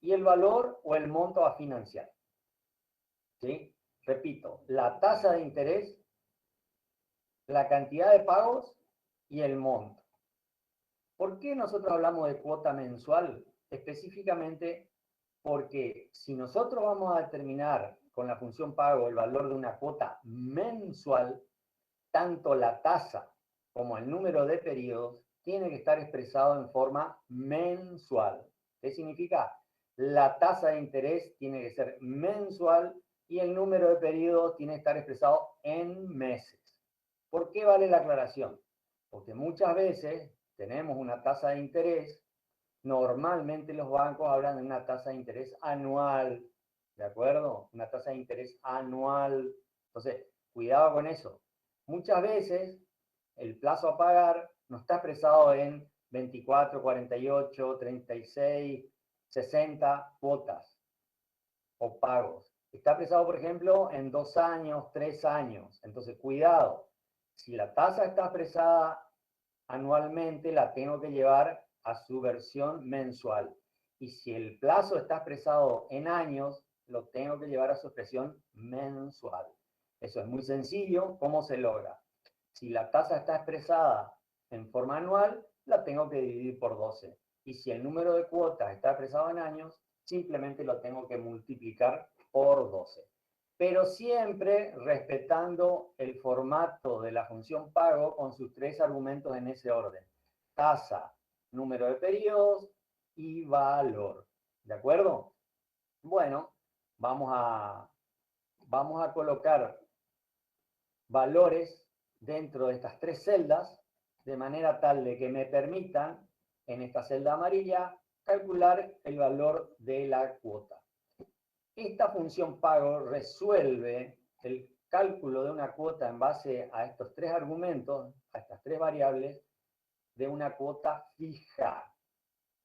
y el valor o el monto a financiar. ¿Sí? Repito, la tasa de interés, la cantidad de pagos y el monto. ¿Por qué nosotros hablamos de cuota mensual? Específicamente porque si nosotros vamos a determinar con la función pago el valor de una cuota mensual, tanto la tasa como el número de periodos tiene que estar expresado en forma mensual. ¿Qué significa? La tasa de interés tiene que ser mensual y el número de periodos tiene que estar expresado en meses. ¿Por qué vale la aclaración? Porque muchas veces tenemos una tasa de interés, normalmente los bancos hablan de una tasa de interés anual, ¿de acuerdo? Una tasa de interés anual. Entonces, cuidado con eso. Muchas veces el plazo a pagar no está expresado en 24, 48, 36, 60 cuotas o pagos. Está expresado, por ejemplo, en 2 años, 3 años. Entonces, cuidado. Si la tasa está expresada anualmente, la tengo que llevar a su versión mensual. Y si el plazo está expresado en años, lo tengo que llevar a su expresión mensual. Eso es muy sencillo. ¿Cómo se logra? Si la tasa está expresada en forma anual, la tengo que dividir por 12. Y si el número de cuotas está expresado en años, simplemente lo tengo que multiplicar por 12. Pero siempre respetando el formato de la función pago con sus 3 argumentos en ese orden. Tasa, número de periodos y valor. ¿De acuerdo? Bueno, vamos a colocar valores dentro de estas 3 celdas de manera tal de que me permitan en esta celda amarilla calcular el valor de la cuota. Esta función pago resuelve el cálculo de una cuota en base a estos 3 argumentos, a estas 3 variables, de una cuota fija.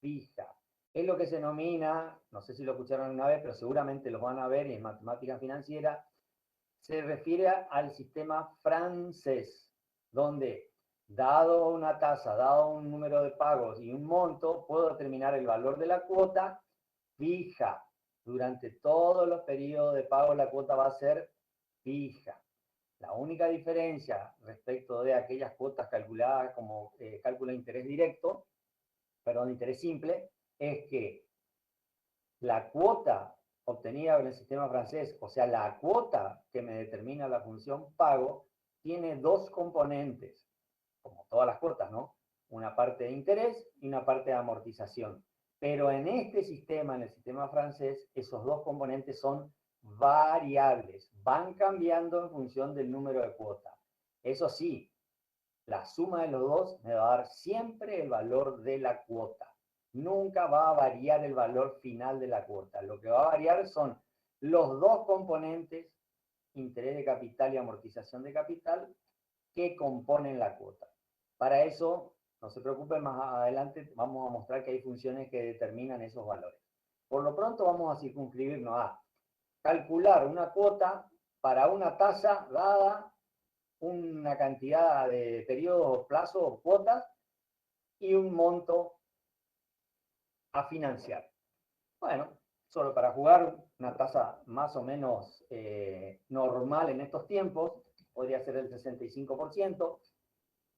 Fija. Es lo que se denomina, no sé si lo escucharon una vez, pero seguramente lo van a ver en matemática financiera, se refiere al sistema francés, donde dado una tasa, dado un número de pagos y un monto, puedo determinar el valor de la cuota fija. Durante todos los periodos de pago la cuota va a ser fija. La única diferencia respecto de aquellas cuotas calculadas como cálculo de interés directo, perdón, de interés simple, es que la cuota obtenida en el sistema francés, o sea, la cuota que me determina la función pago, tiene 2 componentes, como todas las cuotas, ¿no? Una parte de interés y una parte de amortización. Pero en este sistema, en el sistema francés, esos 2 componentes son variables, van cambiando en función del número de cuota. Eso sí, la suma de los 2 me va a dar siempre el valor de la cuota. Nunca va a variar el valor final de la cuota. Lo que va a variar son los 2 componentes, interés de capital y amortización de capital, que componen la cuota. Para eso, no se preocupen, más adelante vamos a mostrar que hay funciones que determinan esos valores. Por lo pronto vamos a circunscribirnos a calcular una cuota para una tasa dada una cantidad de periodos, plazos o cuotas y un monto a financiar. Bueno, solo para jugar una tasa más o menos normal en estos tiempos, podría ser el 65%.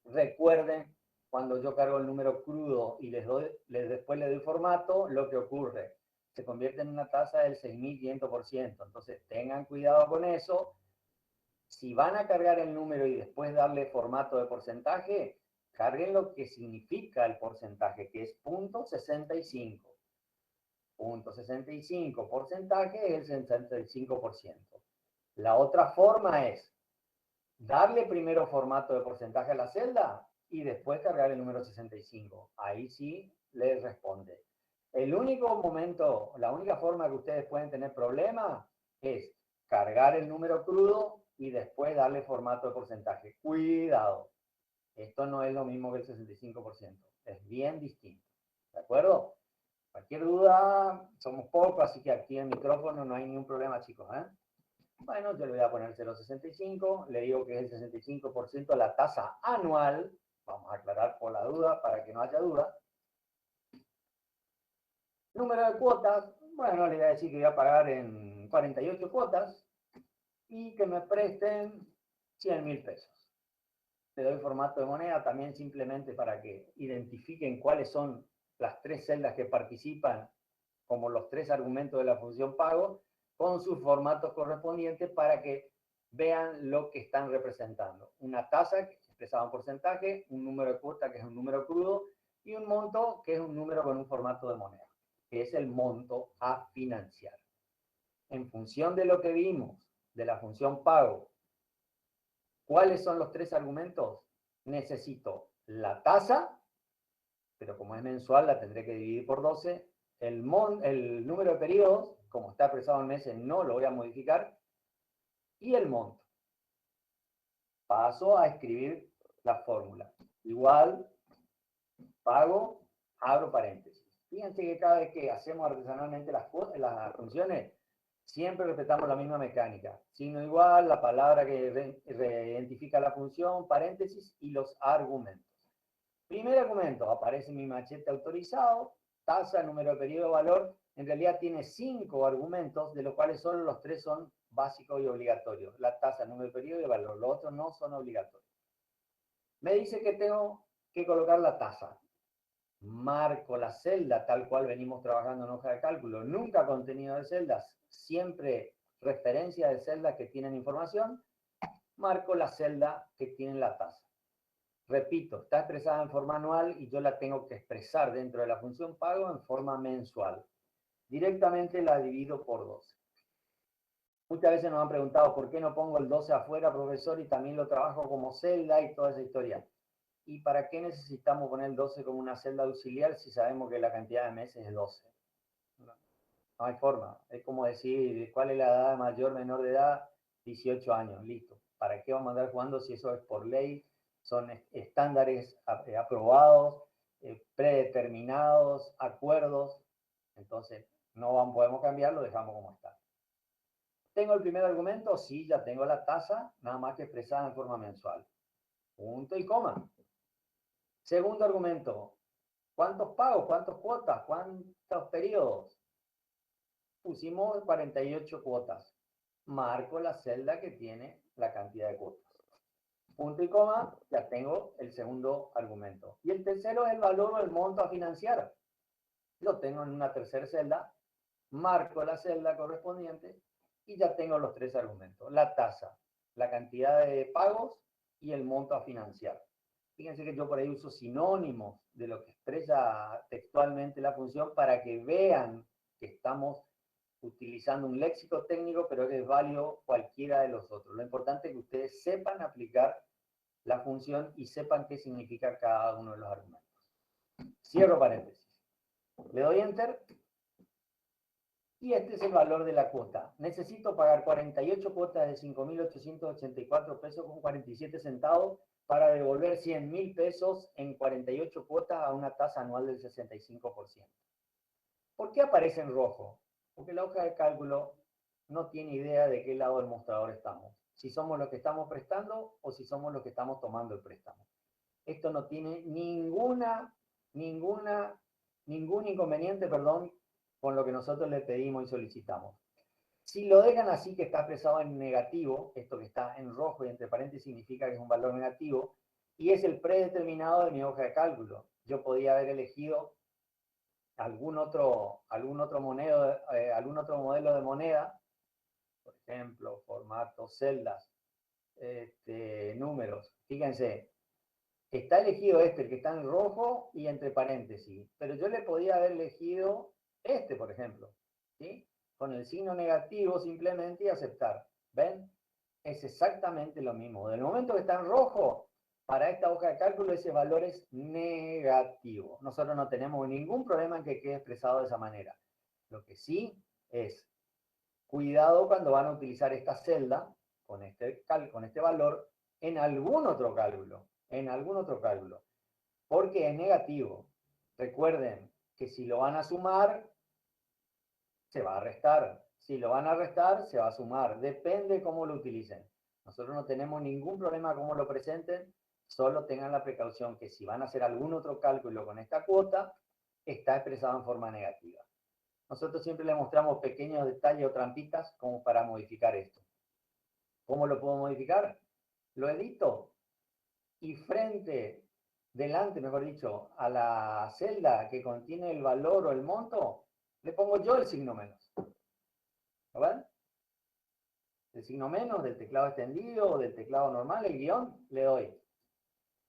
Recuerden, cuando yo cargo el número crudo y después le doy formato, lo que ocurre, se convierte en una tasa del 6.500%. Entonces tengan cuidado con eso. Si van a cargar el número y después darle formato de porcentaje, carguen lo que significa el porcentaje, que es 0.65. 0.65 porcentaje es el 65%. La otra forma es darle primero formato de porcentaje a la celda y después cargar el número 65. Ahí sí les responde. El único momento, la única forma que ustedes pueden tener problema es cargar el número crudo y después darle formato de porcentaje. Cuidado, esto no es lo mismo que el 65%, es bien distinto. ¿De acuerdo? Cualquier duda, somos pocos, así que activen el micrófono, no hay ningún problema, chicos, ¿eh? Bueno, yo le voy a poner 0,65, le digo que es el 65% la tasa anual, vamos a aclarar por la duda, para que no haya duda. Número de cuotas, bueno, le voy a decir que voy a pagar en 48 cuotas y que me presten 100.000 pesos. Le doy formato de moneda también simplemente para que identifiquen cuáles son las tres celdas que participan como los tres argumentos de la función pago con sus formatos correspondientes para que vean lo que están representando. Una tasa que expresada en porcentaje, un número de cuota que es un número crudo y un monto que es un número con un formato de moneda, que es el monto a financiar. En función de lo que vimos de la función pago, ¿cuáles son los tres argumentos? Necesito la tasa, pero como es mensual la tendré que dividir por 12. El número de periodos, como está expresado en meses, no lo voy a modificar. Y el monto. Paso a escribir la fórmula. Igual, pago, abro paréntesis. Fíjense que cada vez que hacemos artesanalmente las funciones, siempre respetamos la misma mecánica. Signo igual, la palabra que identifica la función, paréntesis y los argumentos. Primer argumento, aparece mi machete autorizado, tasa, número de periodo, valor. En realidad tiene 5 argumentos, de los cuales solo los 3 son básicos y obligatorios. La tasa, número de periodo y valor. Los otros no son obligatorios. Me dice que tengo que colocar la tasa. Marco la celda tal cual venimos trabajando en hoja de cálculo. Nunca contenido de celdas, siempre referencia de celdas que tienen información. Marco la celda que tiene la tasa. Repito, está expresada en forma anual y yo la tengo que expresar dentro de la función pago en forma mensual. Directamente la divido por 12. Muchas veces nos han preguntado por qué no pongo el 12 afuera, profesor, y también lo trabajo como celda y toda esa historia. ¿Y para qué necesitamos poner el 12 como una celda auxiliar si sabemos que la cantidad de meses es 12? No hay forma. Es como decir, ¿cuál es la edad mayor, menor de edad? 18 años, listo. ¿Para qué vamos a andar jugando si eso es por ley? Son estándares aprobados, predeterminados, acuerdos. Entonces, no podemos cambiarlo, dejamos como está. ¿Tengo el primer argumento? Sí, ya tengo la tasa, nada más que expresada en forma mensual. Punto y coma. Segundo argumento. ¿Cuántos pagos? ¿Cuántas cuotas? ¿Cuántos periodos? Pusimos 48 cuotas. Marco la celda que tiene la cantidad de cuotas. Punto y coma, ya tengo el segundo argumento. Y el tercero es el valor o el monto a financiar. Lo tengo en una tercera celda, marco la celda correspondiente y ya tengo los tres argumentos. La tasa, la cantidad de pagos y el monto a financiar. Fíjense que yo por ahí uso sinónimos de lo que expresa textualmente la función para que vean que estamos utilizando un léxico técnico, pero que es válido cualquiera de los otros. Lo importante es que ustedes sepan aplicar la función y sepan qué significa cada uno de los argumentos. Cierro paréntesis. Le doy Enter. Y este es el valor de la cuota. Necesito pagar 48 cuotas de 5.884 pesos con 47 centavos para devolver 100.000 pesos en 48 cuotas a una tasa anual del 65%. ¿Por qué aparece en rojo? Porque la hoja de cálculo no tiene idea de qué lado del mostrador estamos. Si somos los que estamos prestando o si somos los que estamos tomando el préstamo. Esto no tiene ningún inconveniente, con lo que nosotros le pedimos y solicitamos. Si lo dejan así, que está expresado en negativo, esto que está en rojo y entre paréntesis significa que es un valor negativo, y es el predeterminado de mi hoja de cálculo. Yo podía haber elegido algún otro modelo de moneda, por ejemplo, formato, celdas, números. Fíjense, está elegido el que está en rojo y entre paréntesis, pero yo le podía haber elegido por ejemplo, ¿sí? Con el signo negativo simplemente y aceptar. ¿Ven? Es exactamente lo mismo. Del momento que está en rojo, para esta hoja de cálculo ese valor es negativo. Nosotros no tenemos ningún problema en que quede expresado de esa manera. Lo que sí es, cuidado cuando van a utilizar esta celda con este valor en algún otro cálculo. Porque es negativo. Recuerden que si lo van a sumar, se va a restar. Si lo van a restar, se va a sumar. Depende cómo lo utilicen. Nosotros no tenemos ningún problema cómo lo presenten, solo tengan la precaución que si van a hacer algún otro cálculo con esta cuota, está expresado en forma negativa. nosotros siempre le mostramos pequeños detalles o trampitas como para modificar esto. ¿Cómo lo puedo modificar? Lo edito y delante, mejor dicho, a la celda que contiene el valor o el monto, le pongo yo el signo menos. ¿Lo ven? El signo menos del teclado extendido o del teclado normal, el guión, le doy.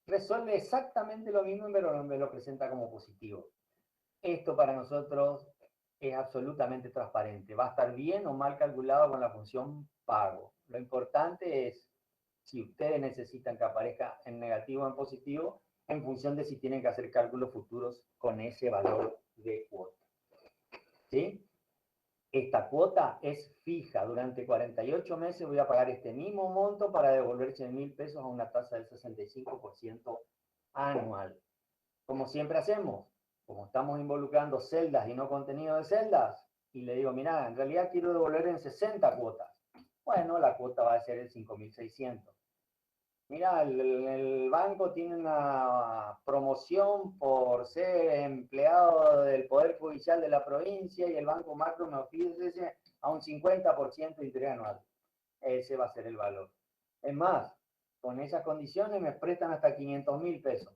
Resuelve exactamente lo mismo, pero me lo presenta como positivo. Esto para nosotros es absolutamente transparente. Va a estar bien o mal calculado con la función pago. Lo importante es si ustedes necesitan que aparezca en negativo o en positivo, en función de si tienen que hacer cálculos futuros con ese valor de cuota. ¿Sí? Esta cuota es fija. Durante 48 meses voy a pagar este mismo monto para devolver 100.000 pesos a una tasa del 65% anual. Como siempre hacemos, como estamos involucrando celdas y no contenido de celdas, y le digo, mira, en realidad quiero devolver en 60 cuotas. Bueno, la cuota va a ser el 5.600. Mira, el banco tiene una promoción por ser empleado del Poder Judicial de la provincia y el Banco Macro me ofrece a un 50% de interés anual. Ese va a ser el valor. Es más, con esas condiciones me prestan hasta 500.000 pesos.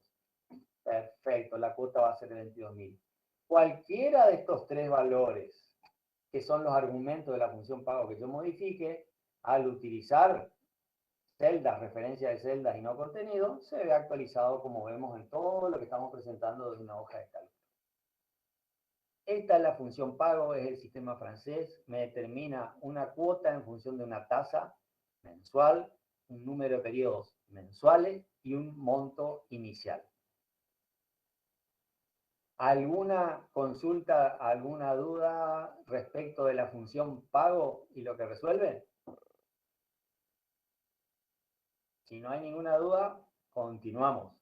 Perfecto, la cuota va a ser de 22.000. Cualquiera de estos tres valores, que son los argumentos de la función pago que yo modifique, al utilizar celdas, referencia de celdas y no contenido, se ve actualizado como vemos en todo lo que estamos presentando de una hoja de cálculo. Esta es la función pago, es el sistema francés, me determina una cuota en función de una tasa mensual, un número de periodos mensuales y un monto inicial. ¿Alguna consulta, alguna duda respecto de la función pago y lo que resuelve? Si no hay ninguna duda, continuamos.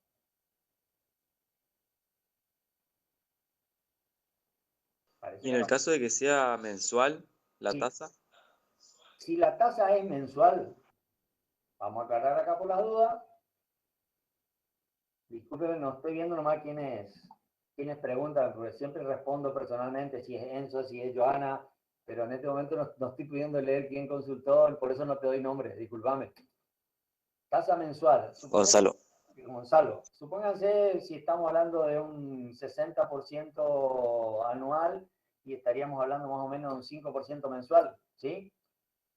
Y en el caso de que sea mensual la sí. tasa. Si la tasa es mensual, vamos a aclarar acá por las dudas. Disculpen, no estoy viendo nomás quiénes preguntan, porque siempre respondo personalmente, si es Enzo, si es Joana, pero en este momento no estoy pudiendo leer quién consultó, por eso no te doy nombre, discúlpame. Tasa mensual. Gonzalo. Gonzalo, supónganse si estamos hablando de un 60% anual y estaríamos hablando más o menos de un 5% mensual, ¿sí?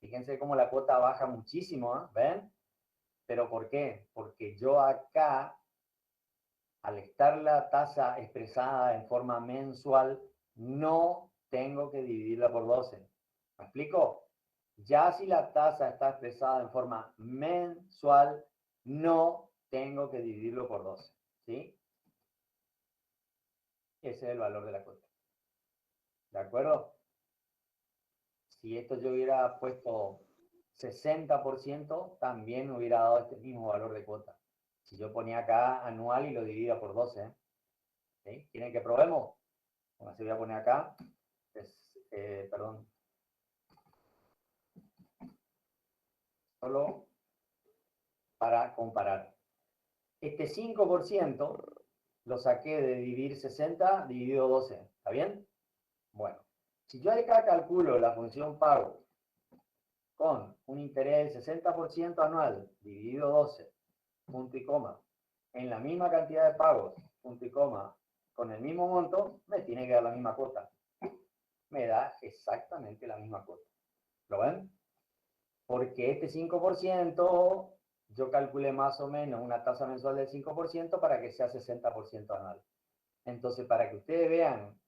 Fíjense cómo la cuota baja muchísimo, ¿eh? ¿Ven? ¿Pero por qué? Porque yo acá, al estar la tasa expresada en forma mensual, no tengo que dividirla por 12. ¿Me explico? Ya si la tasa está expresada en forma mensual, no tengo que dividirlo por 12. ¿Sí? Ese es el valor de la cuota. ¿De acuerdo? Si esto yo hubiera puesto 60%, también hubiera dado este mismo valor de cuota. Si yo ponía acá anual y lo dividía por 12, ¿sí? ¿Quieren que probemos? Bueno, así voy a poner acá, perdón, solo para comparar. Este 5% lo saqué de dividir 60 dividido 12, ¿está bien? Bueno, si yo acá calculo la función pago con un interés del 60% anual dividido 12, punto y coma, en la misma cantidad de pagos, punto y coma, con el mismo monto, me tiene que dar la misma cuota. Me da exactamente la misma cuota. ¿Lo ven? Porque este 5%, yo calculé más o menos una tasa mensual del 5% para que sea 60% anual. Entonces, para que ustedes vean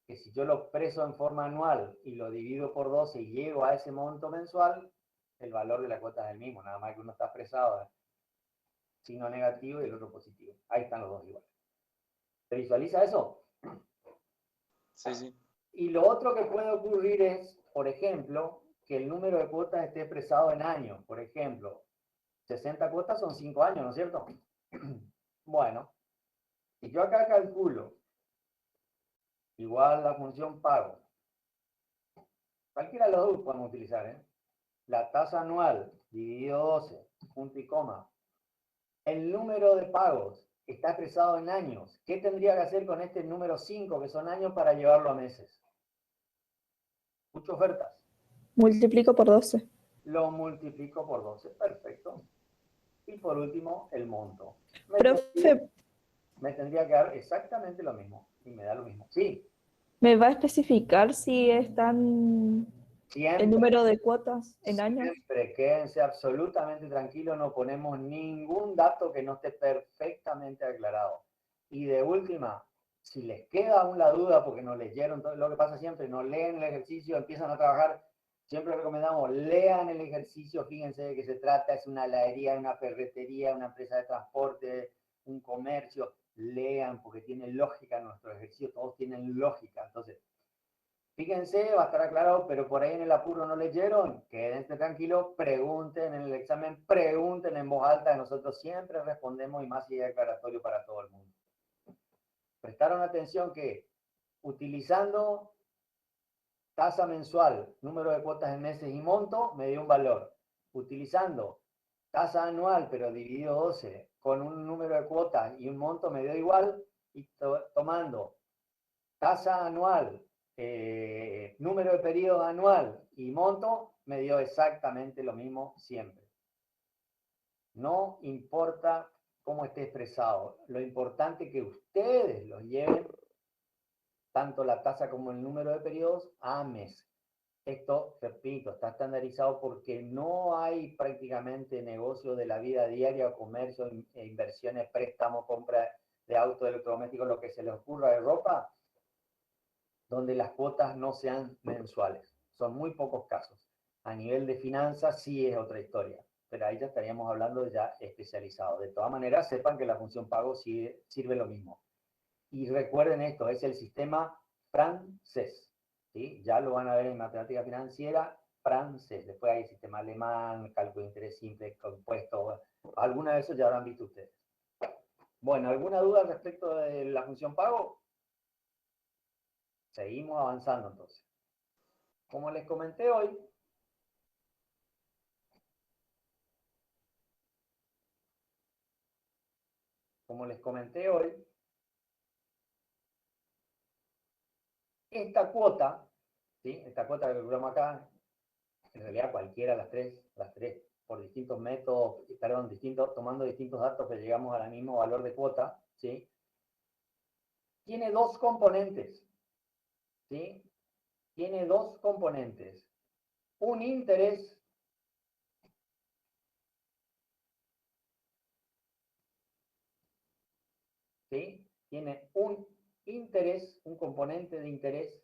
que si yo lo expreso en forma anual y lo divido por 12 y llego a ese monto mensual, el valor de la cuota es el mismo, nada más que uno está expresado signo negativo y el otro positivo. Ahí están los dos igual. ¿Se visualiza eso? Sí, sí. Y lo otro que puede ocurrir es, por ejemplo, que el número de cuotas esté expresado en años. Por ejemplo, 60 cuotas son 5 años, ¿no es cierto? Bueno, si yo acá calculo igual la función pago, cualquiera de los dos podemos utilizar, ¿eh? La tasa anual dividido 12, punto y coma. El número de pagos está expresado en años. ¿Qué tendría que hacer con este número 5, que son años, para llevarlo a meses? Escucho ofertas. Multiplico por 12. Lo multiplico por 12, perfecto. Y por último, el monto. Profe, Me tendría que dar exactamente lo mismo. Y me da lo mismo. Sí, ¿me va a especificar si están el siempre, número de cuotas en años? siempre, quédense absolutamente tranquilos, no ponemos ningún dato que no esté perfectamente aclarado. Y de última, si les queda aún la duda porque no leyeron todo lo que pasa siempre, no leen el ejercicio, empiezan a trabajar, siempre recomendamos, lean el ejercicio, fíjense de qué se trata, es una heladería, una ferretería, una empresa de transporte, un comercio, lean porque tiene lógica nuestro ejercicio, todos tienen lógica, entonces fíjense, va a estar aclarado, pero por ahí en el apuro no leyeron, quédense tranquilos, pregunten en el examen, pregunten en voz alta, nosotros siempre respondemos y más si es aclaratorio para todo el mundo. Prestaron atención que utilizando tasa mensual, número de cuotas en meses y monto, me dio un valor. Utilizando tasa anual, pero dividido 12, con un número de cuotas y un monto me dio igual, y tomando tasa anual, número de periodo anual y monto, me dio exactamente lo mismo siempre. No importa cómo esté expresado, lo importante es que ustedes los lleven, tanto la tasa como el número de periodos, a mes. Esto, repito, está estandarizado porque no hay prácticamente negocio de la vida diaria, comercio, inversiones, préstamos, compra de autos, electrodomésticos, lo que se les ocurra de ropa, donde las cuotas no sean mensuales. Son muy pocos casos. A nivel de finanzas sí es otra historia, pero ahí ya estaríamos hablando ya especializado. De todas maneras, sepan que la función pago sirve lo mismo. Y recuerden esto, es el sistema francés. ¿Sí? Ya lo van a ver en matemática financiera, francés. Después hay sistema alemán, cálculo de interés simple, compuesto. Alguna de esos ya habrán visto ustedes. Bueno, ¿alguna duda respecto de la función pago? Seguimos avanzando entonces. Como les comenté hoy, esta cuota, ¿sí? Esta cuota que calculamos acá, en realidad cualquiera, las tres, por distintos métodos, perdón, tomando distintos datos que llegamos al mismo valor de cuota, ¿sí? Tiene dos componentes, ¿sí? Tiene dos componentes. Un interés ¿sí? Tiene un interés, un componente de interés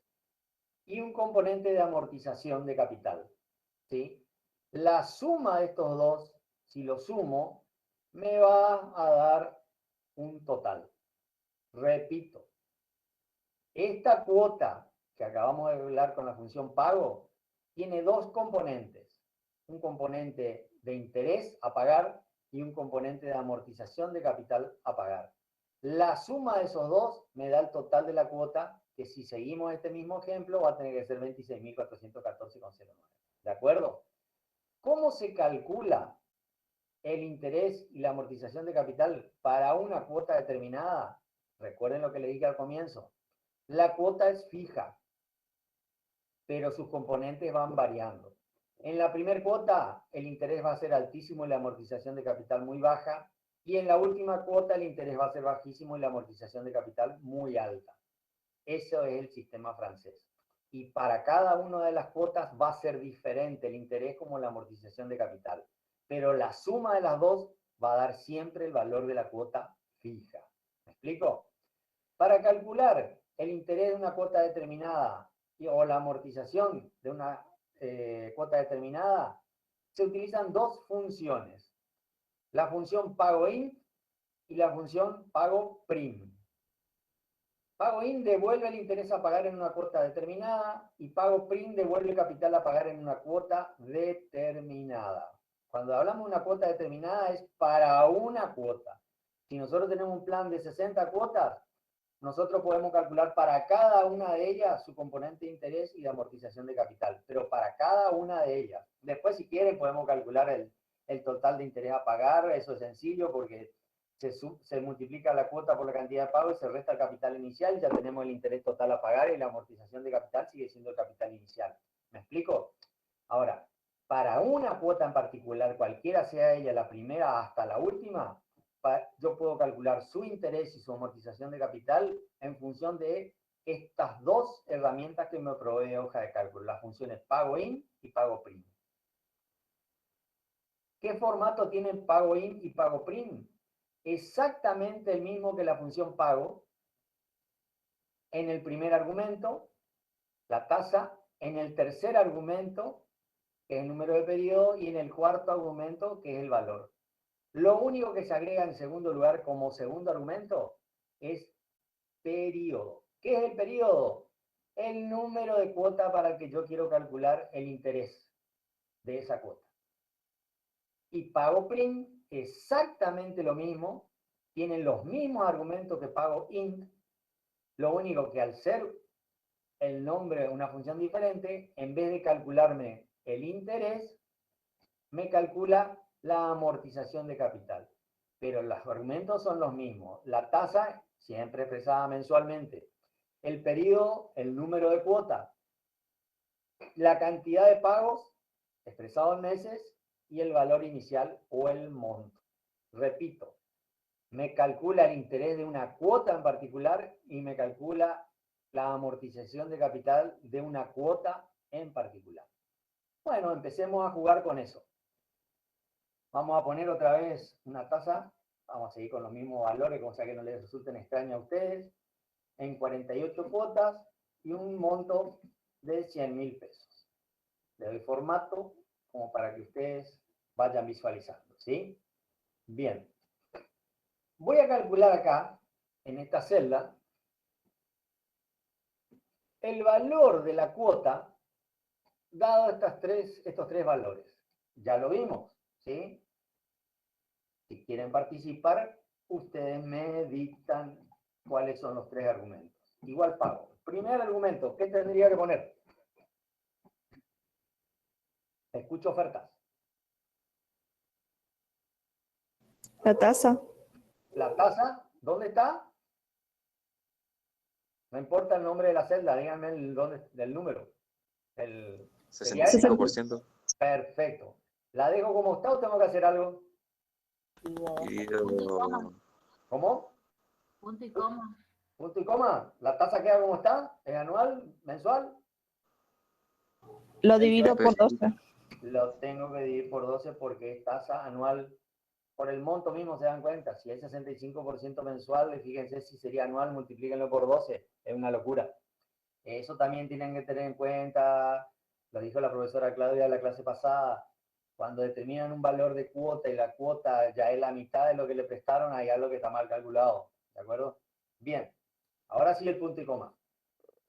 y un componente de amortización de capital, ¿sí? La suma de estos dos, si lo sumo, me va a dar un total. Repito, esta cuota que acabamos de hablar con la función pago tiene dos componentes. Un componente de interés a pagar y un componente de amortización de capital a pagar. La suma de esos dos me da el total de la cuota, que si seguimos este mismo ejemplo va a tener que ser 26.414,09. ¿De acuerdo? ¿Cómo se calcula el interés y la amortización de capital para una cuota determinada? Recuerden lo que le dije al comienzo. La cuota es fija, pero sus componentes van variando. En la primera cuota, el interés va a ser altísimo y la amortización de capital muy baja. Y en la última cuota, el interés va a ser bajísimo y la amortización de capital muy alta. Eso es el sistema francés. Y para cada una de las cuotas va a ser diferente el interés como la amortización de capital. Pero la suma de las dos va a dar siempre el valor de la cuota fija. ¿Me explico? Para calcular el interés de una cuota determinada o la amortización de una cuota determinada, se utilizan dos funciones. La función pago in y la función pago prim. Pago in devuelve el interés a pagar en una cuota determinada y pago prim devuelve el capital a pagar en una cuota determinada. Cuando hablamos de una cuota determinada es para una cuota. Si nosotros tenemos un plan de 60 cuotas, nosotros podemos calcular para cada una de ellas su componente de interés y de amortización de capital, pero para cada una de ellas. Después, si quieren, podemos calcular el total de interés a pagar. Eso es sencillo porque se multiplica la cuota por la cantidad de pago y se resta el capital inicial y ya tenemos el interés total a pagar y la amortización de capital sigue siendo el capital inicial. explico? Ahora, para una cuota en particular, cualquiera sea ella, la primera hasta la última, yo puedo calcular su interés y su amortización de capital en función de estas dos herramientas que me provee hoja de cálculo, las funciones pago in y pago prim. ¿Qué formato tienen pago in y pago prim? Exactamente el mismo que la función pago. En el primer argumento, la tasa; en el tercer argumento, que es el número de periodo; y en el cuarto argumento, que es el valor. Lo único que se agrega en segundo lugar como segundo argumento es periodo. ¿Qué es el periodo? El número de cuota para el que yo quiero calcular el interés de esa cuota. Y pago prim, exactamente lo mismo, tienen los mismos argumentos que pago int, lo único que al ser el nombre de una función diferente, en vez de calcularme el interés, me calcula la amortización de capital. Pero los argumentos son los mismos. La tasa, siempre expresada mensualmente. El periodo, el número de cuota. La cantidad de pagos, expresado en meses, y el valor inicial o el monto. Repito, me calcula el interés de una cuota en particular y me calcula la amortización de capital de una cuota en particular. Bueno, empecemos a jugar con eso. Vamos a poner otra vez una tasa. Vamos a seguir con los mismos valores, como sea que no les resulten extraños a ustedes. En 48 cuotas y un monto de 100.000 pesos. Le doy formato como para que ustedes vayan visualizando, ¿sí? Bien. Voy a calcular acá, en esta celda, el valor de la cuota dado estos tres valores. Ya lo vimos, ¿sí? Si quieren participar, ustedes me dictan cuáles son los tres argumentos. Igual pago. Primer argumento, ¿qué tendría que poner? Escucho ofertas. La tasa. La tasa, ¿dónde está? No importa el nombre de la celda, díganme del número. ¿Sería esta? 65%. Perfecto. ¿La dejo como está o tengo que hacer algo? Dividido... ¿Cómo? Punto y coma. Punto y coma. ¿La tasa queda como está? ¿Es anual? ¿Mensual? Lo divido por 12. Lo tengo que dividir por 12 porque es tasa anual. Por el monto mismo se dan cuenta. Si es 65% mensual, fíjense si sería anual, multiplíquenlo por 12. Es una locura. Eso también tienen que tener en cuenta, lo dijo la profesora Claudia en la clase pasada, cuando determinan un valor de cuota y la cuota ya es la mitad de lo que le prestaron, hay algo que está mal calculado. ¿De acuerdo? Bien. Ahora sí el punto y coma.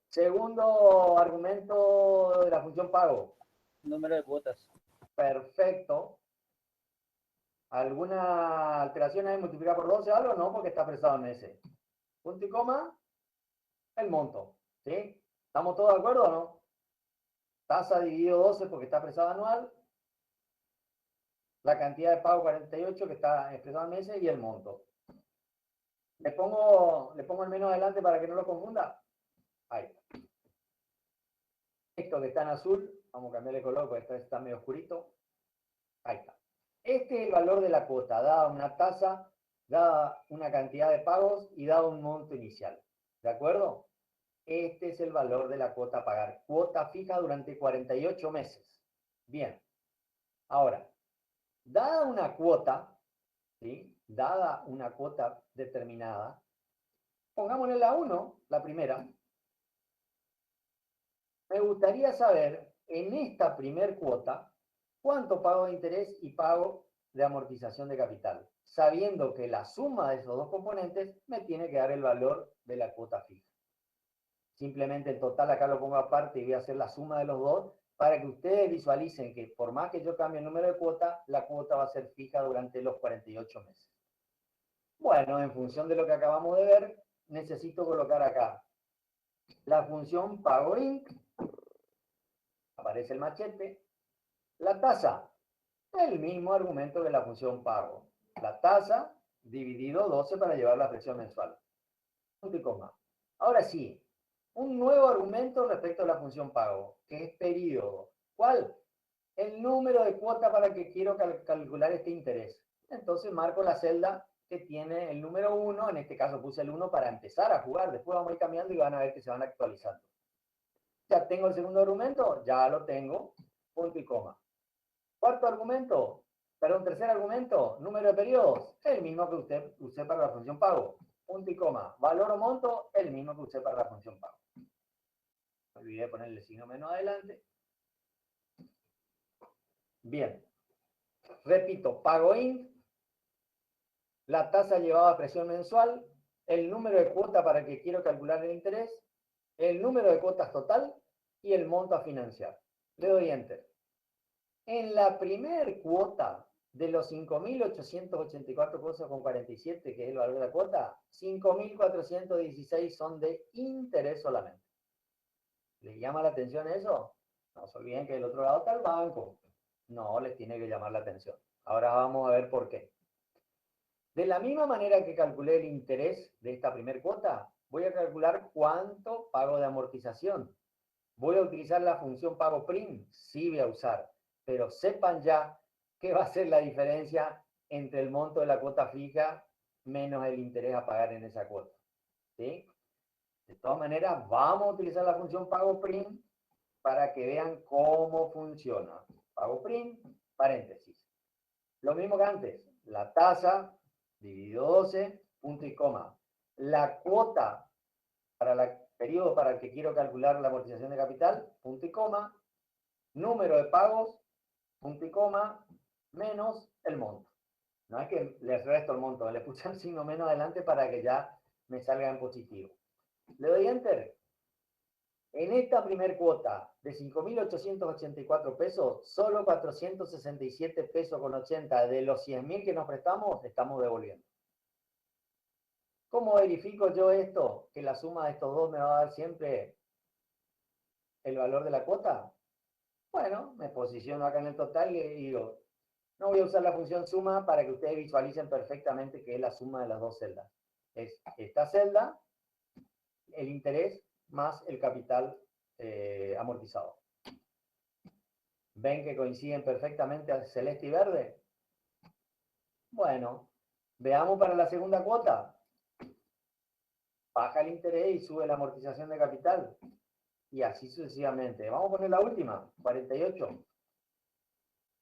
Segundo argumento de la función pago. Número de cuotas. Perfecto. ¿Alguna alteración hay multiplicar por 12 o algo? No, porque está expresado en ese. Punto y coma, el monto. ¿Sí? ¿Estamos todos de acuerdo o no? Tasa dividido 12 porque está expresado anual. La cantidad de pago 48 que está expresado en meses y el monto. Le pongo el menos adelante para que no lo confunda. Ahí está. Esto que está en azul, vamos a cambiarle color porque está medio oscurito. Ahí está. Este es el valor de la cuota, dada una tasa, dada una cantidad de pagos y dado un monto inicial. ¿De acuerdo? Este es el valor de la cuota a pagar. Cuota fija durante 48 meses. Bien. Ahora, dada una cuota, ¿sí? Dada una cuota determinada, pongámosle la 1, la primera. Me gustaría saber, en esta primer cuota, cuánto pago de interés y pago de amortización de capital, sabiendo que la suma de esos dos componentes me tiene que dar el valor de la cuota fija. Simplemente el total acá lo pongo aparte y voy a hacer la suma de los dos para que ustedes visualicen que por más que yo cambie el número de cuota, la cuota va a ser fija durante los 48 meses. Bueno, en función de lo que acabamos de ver, necesito colocar acá la función pago int, aparece el machete, la tasa, el mismo argumento que la función pago, la tasa dividido 12 para llevar la fracción mensual. Punto y coma. Ahora sí, un nuevo argumento respecto a la función pago, que es periodo. ¿Cuál? El número de cuota para que quiero calcular este interés. Entonces marco la celda que tiene el número 1, en este caso puse el 1 para empezar a jugar, después vamos a ir cambiando y van a ver que se van actualizando. Ya tengo el segundo argumento, ya lo tengo, punto y coma. Cuarto argumento, perdón, tercer argumento, número de periodos, el mismo que usted usé para la función pago, punto y coma. Valor o monto, el mismo que usé para la función pago. Me olvidé de ponerle el signo menos adelante. Bien, repito, pago int, la tasa llevada a presión mensual, el número de cuota para que quiero calcular el interés, el número de cuotas total y el monto a financiar. Le doy enter. En la primer cuota de los 5.884 pesos con 47, que es el valor de la cuota, 5.416 son de interés solamente. ¿Les llama la atención eso? No se olviden que del otro lado está el banco. No les tiene que llamar la atención. Ahora vamos a ver por qué. De la misma manera que calculé el interés de esta primer cuota, voy a calcular cuánto pago de amortización. ¿Voy a utilizar la función pago prim? Sí voy a usar. Pero sepan ya qué va a ser la diferencia entre el monto de la cuota fija menos el interés a pagar en esa cuota. ¿Sí? De todas maneras, vamos a utilizar la función pago prim para que vean cómo funciona. Pago prim, paréntesis. Lo mismo que antes, la tasa dividido 12, punto y coma. La cuota para el periodo para el que quiero calcular la amortización de capital, punto y coma. Número de pagos, punto y coma, menos el monto. No es que les resto el monto, le puse el signo menos adelante para que ya me salga en positivo. Le doy enter. En esta primer cuota de 5.884 pesos, solo 467 pesos con 80 de los 100.000 que nos prestamos, estamos devolviendo. ¿Cómo verifico yo esto? Que la suma de estos dos me va a dar siempre el valor de la cuota. Bueno, me posiciono acá en el total y digo, no voy a usar la función suma para que ustedes visualicen perfectamente que es la suma de las dos celdas. Es esta celda, el interés más el capital amortizado. ¿Ven que coinciden perfectamente celeste y verde? Bueno, veamos para la segunda cuota. Baja el interés y sube la amortización de capital. Y así sucesivamente. Vamos a poner la última, 48.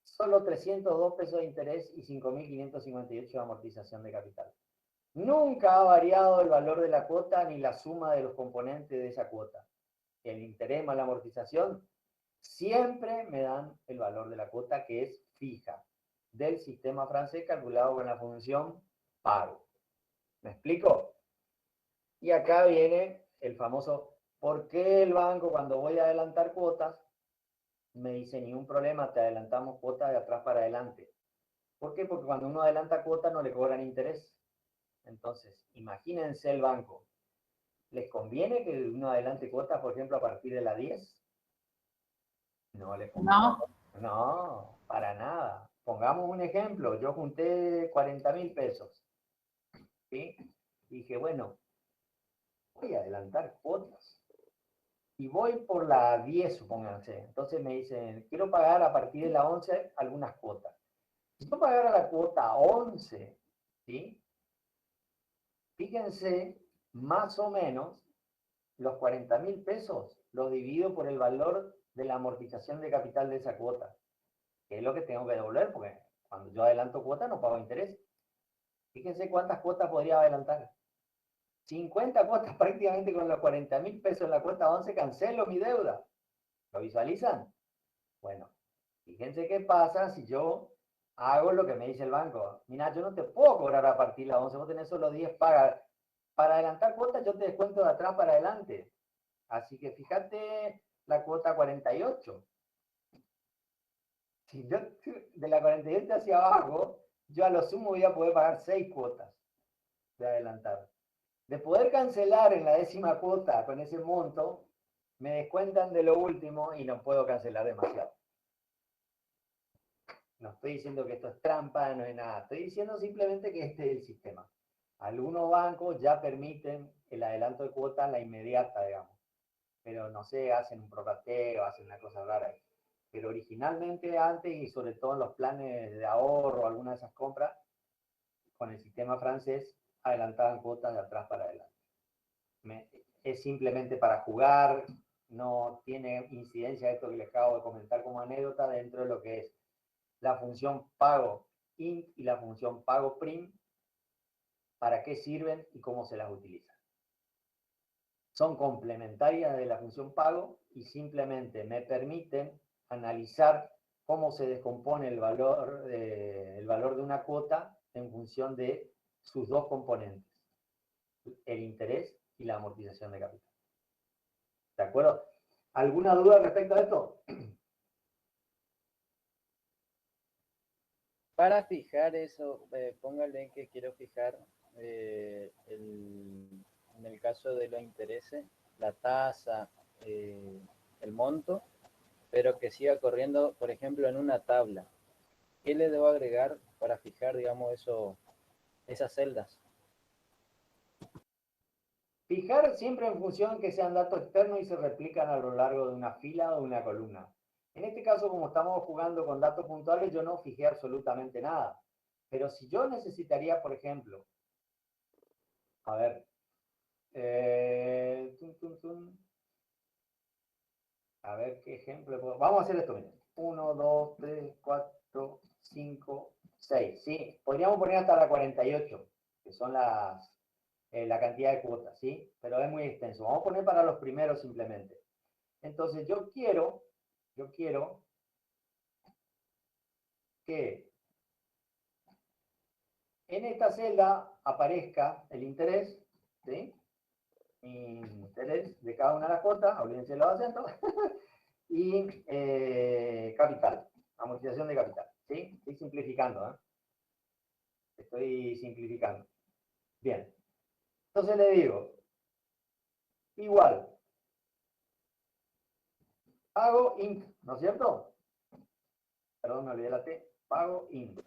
Solo 302 pesos de interés y 5.558 de amortización de capital. Nunca ha variado el valor de la cuota ni la suma de los componentes de esa cuota. El interés más la amortización siempre me dan el valor de la cuota que es fija del sistema francés calculado con la función pago. ¿Me explico? Y acá viene el famoso, ¿por qué el banco cuando voy a adelantar cuotas me dice ningún problema, te adelantamos cuotas de atrás para adelante? ¿Por qué? Porque cuando uno adelanta cuotas no le cobran interés. Entonces, imagínense el banco. ¿Les conviene que uno adelante cuotas, por ejemplo, a partir de la 10? No les conviene. No. No, para nada. Pongamos un ejemplo. Yo junté 40.000 pesos. ¿Sí? Dije, bueno, voy a adelantar cuotas. Y voy por la 10, supónganse. Entonces me dicen, quiero pagar a partir de la 11 algunas cuotas. Si yo pagara la cuota 11, ¿sí? Fíjense, más o menos, los 40.000 pesos los divido por el valor de la amortización de capital de esa cuota, que es lo que tengo que devolver, porque cuando yo adelanto cuota no pago interés. Fíjense cuántas cuotas podría adelantar. 50 cuotas prácticamente con los 40.000 pesos en la cuota 11, cancelo mi deuda. ¿Lo visualizan? Bueno, fíjense qué pasa si yo hago lo que me dice el banco. Mira, yo no te puedo cobrar a partir de la 11, vos tenés solo 10 pagas. Para adelantar cuotas yo te descuento de atrás para adelante. Así que fíjate la cuota 48. Si yo de la 48 hacia abajo, yo a lo sumo voy a poder pagar 6 cuotas de adelantar. De poder cancelar en la 10ª cuota con ese monto, me descuentan de lo último y no puedo cancelar demasiado. No estoy diciendo que esto es trampa, no es nada. Estoy diciendo simplemente que este es el sistema. Algunos bancos ya permiten el adelanto de cuota en la inmediata, digamos. Pero no sé, hacen un prorrateo, hacen una cosa rara ahí. pero originalmente antes y sobre todo en los planes de ahorro, alguna de esas compras, con el sistema francés, adelantaban cuotas de atrás para adelante. Es simplemente para jugar, no tiene incidencia esto que les acabo de comentar como anécdota dentro de lo que es la función pago int y la función pago prim, para qué sirven y cómo se las utilizan. Son complementarias de la función pago y simplemente me permiten analizar cómo se descompone el valor de una cuota en función de sus dos componentes, el interés y la amortización de capital. ¿De acuerdo? ¿Alguna duda respecto a esto? Para fijar eso, póngale que quiero fijar en el caso de los intereses, la tasa, el monto, pero que siga corriendo, por ejemplo, en una tabla. ¿Qué le debo agregar para fijar, digamos, esas celdas? Fijar siempre en función que sean datos externos y se replican a lo largo de una fila o de una columna. En este caso, como estamos jugando con datos puntuales, yo no fijé absolutamente nada. Pero si yo necesitaría, por ejemplo, a ver, a ver qué ejemplo. Vamos a hacer esto, miren. 1, 2, 3, 4, 5, 6. ¿Sí? Podríamos poner hasta la 48, que son la cantidad de cuotas, ¿sí? Pero es muy extenso. Vamos a poner para los primeros simplemente. Entonces yo quiero que en esta celda aparezca el interés, ¿sí? Interés de cada una de las cuotas, olvídense los acentos, y capital, amortización de capital, ¿sí? Estoy simplificando, ¿eh? Estoy simplificando. Bien. Entonces le digo, igual, pago int, ¿no es cierto? Perdón, me olvidé la T, pago int.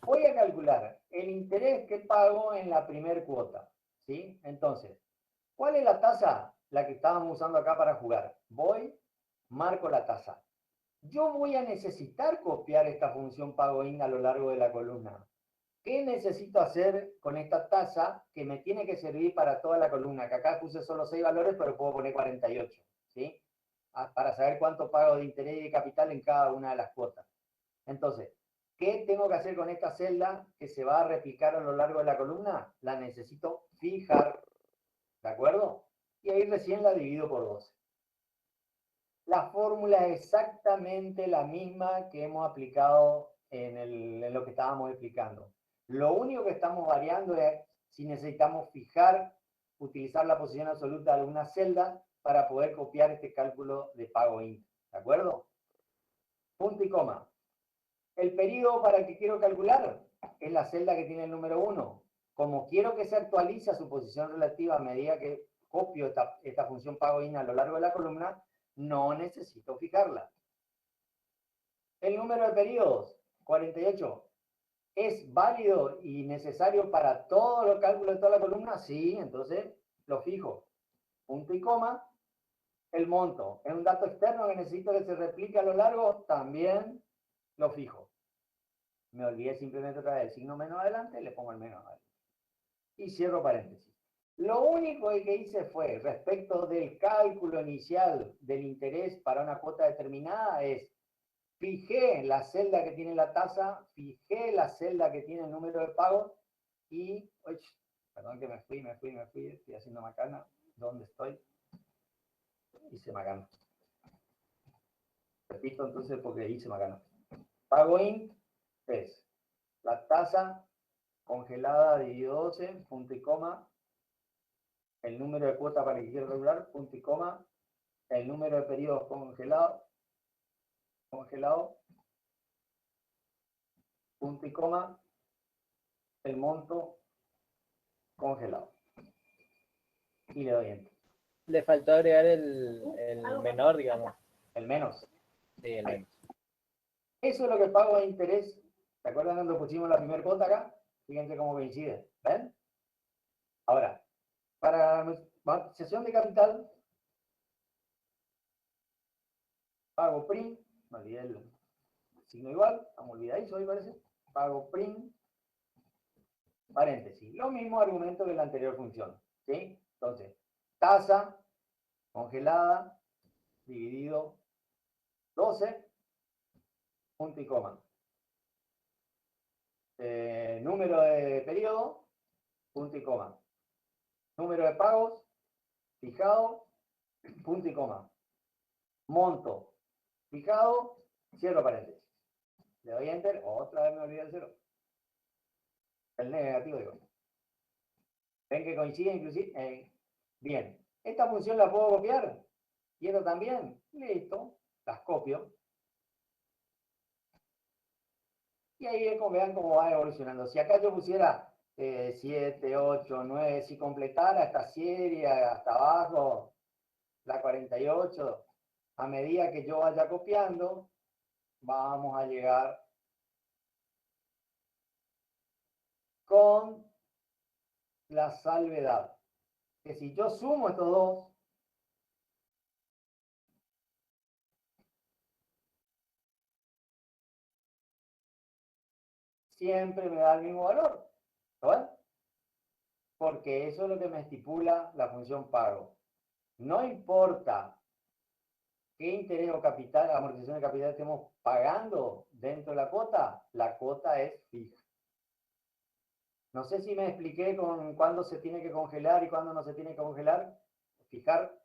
Voy a calcular el interés que pago en la primer cuota, ¿sí? Entonces, ¿cuál es la tasa? La que estábamos usando acá para jugar. Voy, marco la tasa. Yo voy a necesitar copiar esta función pago int a lo largo de la columna. ¿Qué necesito hacer con esta tasa que me tiene que servir para toda la columna? Que acá puse solo 6 valores, pero puedo poner 48, ¿sí? Para saber cuánto pago de interés y de capital en cada una de las cuotas. Entonces, ¿qué tengo que hacer con esta celda que se va a replicar a lo largo de la columna? La necesito fijar, ¿de acuerdo? Y ahí recién la divido por 12. La fórmula es exactamente la misma que hemos aplicado en lo que estábamos explicando. Lo único que estamos variando es si necesitamos fijar, utilizar la posición absoluta de alguna celda para poder copiar este cálculo de pago int. ¿De acuerdo? Punto y coma. El periodo para el que quiero calcular es la celda que tiene el número 1. Como quiero que se actualice a su posición relativa a medida que copio esta función pago int a lo largo de la columna, no necesito fijarla. El número de periodos, 48. ¿Es válido y necesario para todos los cálculos de toda la columna? Sí, entonces lo fijo. Punto y coma. El monto. ¿Es un dato externo que necesito que se replique a lo largo? También lo fijo. Me olvidé simplemente otra vez el signo menos adelante, le pongo el menos adelante. Y cierro paréntesis. Lo único que hice fue, respecto del cálculo inicial del interés para una cuota determinada, es fijé la celda que tiene la tasa, fijé la celda que tiene el número de pagos y, uy, perdón que me fui, estoy haciendo macana. ¿Dónde estoy? Hice macana. Repito entonces porque hice macana. Pago int es la tasa congelada dividido 12, punto y coma, el número de cuota para el que quiero regular, punto y coma, el número de periodos congelado, punto y coma, el monto congelado. Y le doy enter. Le faltó agregar el menor, digamos. El menos. Sí, el menos. Eso es lo que pago de interés. ¿Se acuerdan cuando pusimos la primera cuota acá? Fíjense cómo coincide. ¿Ven? Ahora, para la amortización de capital, Pago print, me olvidé el signo igual, estamos olvidadizos ahí parece. Pago print, paréntesis. Lo mismo argumento que la anterior función. ¿Sí? Entonces, tasa congelada dividido 12, punto y coma. Número de periodo, punto y coma. Número de pagos, fijado, punto y coma. Monto, fijado, cierro paréntesis. Le doy enter, otra vez me olvidé el cero. El negativo digo. ¿Ven que coincide inclusive? Bien. ¿Esta función la puedo copiar? ¿Y esta también? Listo. Las copio. Y ahí vean cómo va evolucionando. Si acá yo pusiera 7, 8, 9, si completara esta serie hasta abajo, la 48, a medida que yo vaya copiando, vamos a llegar con la salvedad. Que si yo sumo estos dos, siempre me da el mismo valor. ¿Verdad? Porque eso es lo que me estipula la función pago. No importa qué interés o capital, amortización de capital estemos pagando dentro de la cuota es fija. No sé si me expliqué con cuándo se tiene que congelar y cuándo no se tiene que congelar. Fijar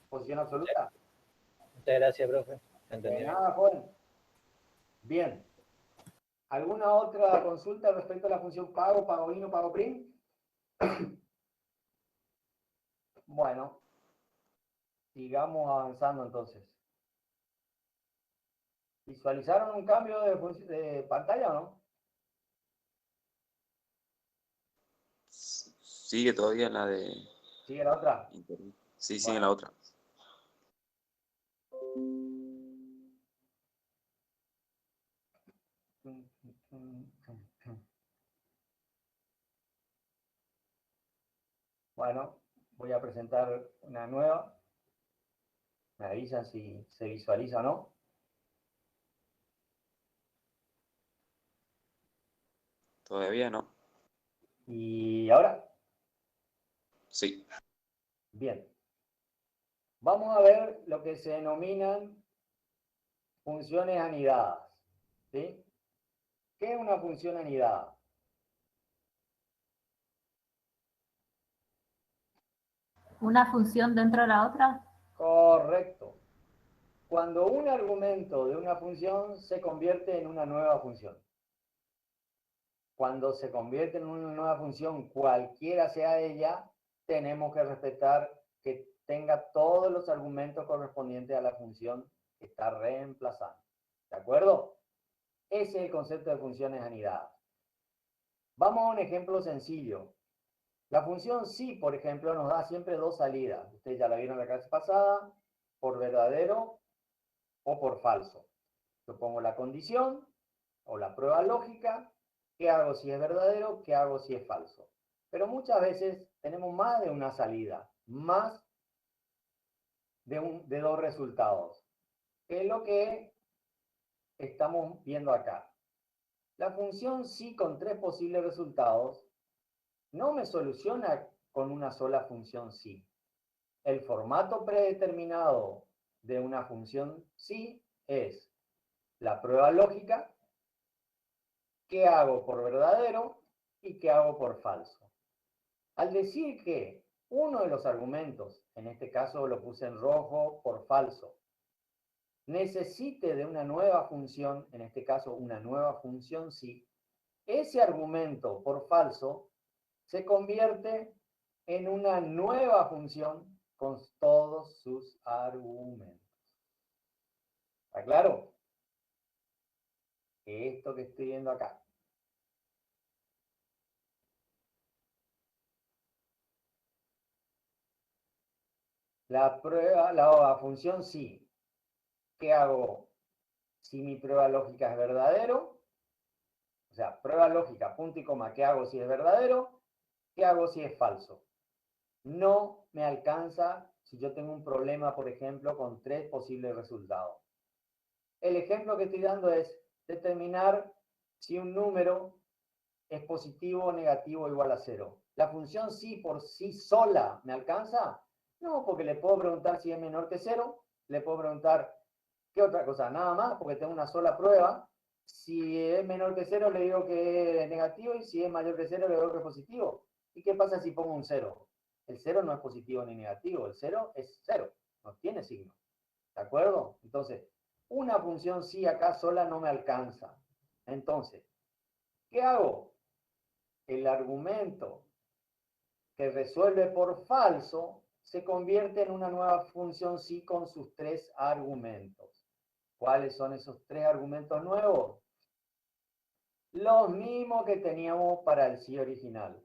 posición absoluta. Muchas gracias, profe. De nada, joven. Bien. ¿Alguna otra consulta respecto a la función pago, pago INO, pago print? Bueno, sigamos avanzando entonces. ¿Visualizaron un cambio de pantalla o no? Sigue todavía en la de ¿Sigue la otra? internet. Sí, sigue Bueno. en la otra. Bueno, voy a presentar una nueva. Me avisan si se visualiza o no. Todavía no. ¿Y ahora? Sí. Bien. Vamos a ver lo que se denominan funciones anidadas. ¿Sí? ¿Qué es una función anidada? ¿Una función dentro de la otra? Correcto. Cuando un argumento de una función se convierte en una nueva función. Cuando se convierte en una nueva función, cualquiera sea ella, tenemos que respetar que tenga todos los argumentos correspondientes a la función que está reemplazando. ¿De acuerdo? Ese es el concepto de funciones anidadas. Vamos a un ejemplo sencillo. La función sí, por ejemplo, nos da siempre dos salidas. Ustedes ya la vieron la clase pasada, por verdadero o por falso. Yo pongo la condición o la prueba lógica. ¿Qué hago si es verdadero? ¿Qué hago si es falso? Pero muchas veces tenemos más de una salida, más de dos resultados, que es lo que estamos viendo acá. La función sí con tres posibles resultados no me soluciona con una sola función sí. El formato predeterminado de una función sí es la prueba lógica, qué hago por verdadero y qué hago por falso. Al decir que uno de los argumentos, en este caso lo puse en rojo por falso, necesite de una nueva función, en este caso una nueva función sí, ese argumento por falso se convierte en una nueva función con todos sus argumentos. ¿Está claro? Esto que estoy viendo acá. La función sí. ¿Qué hago si mi prueba lógica es verdadero? O sea, prueba lógica, punto y coma, ¿qué hago si es verdadero? ¿Qué hago si es falso? No me alcanza si yo tengo un problema, por ejemplo, con tres posibles resultados. El ejemplo que estoy dando es determinar si un número es positivo, negativo o igual a 0. ¿La función sí por sí sola me alcanza? No, porque le puedo preguntar si es menor que 0, le puedo preguntar ¿qué otra cosa? Nada más, porque tengo una sola prueba. Si es menor que 0, le digo que es negativo, y si es mayor que 0, le digo que es positivo. ¿Y qué pasa si pongo un 0? El 0 no es positivo ni negativo, el 0 es 0, no tiene signo. ¿De acuerdo? Entonces, una función sí acá sola no me alcanza. Entonces, ¿qué hago? El argumento que resuelve por falso se convierte en una nueva función sí con sus 3 argumentos. ¿Cuáles son esos 3 argumentos nuevos? Los mismos que teníamos para el sí original.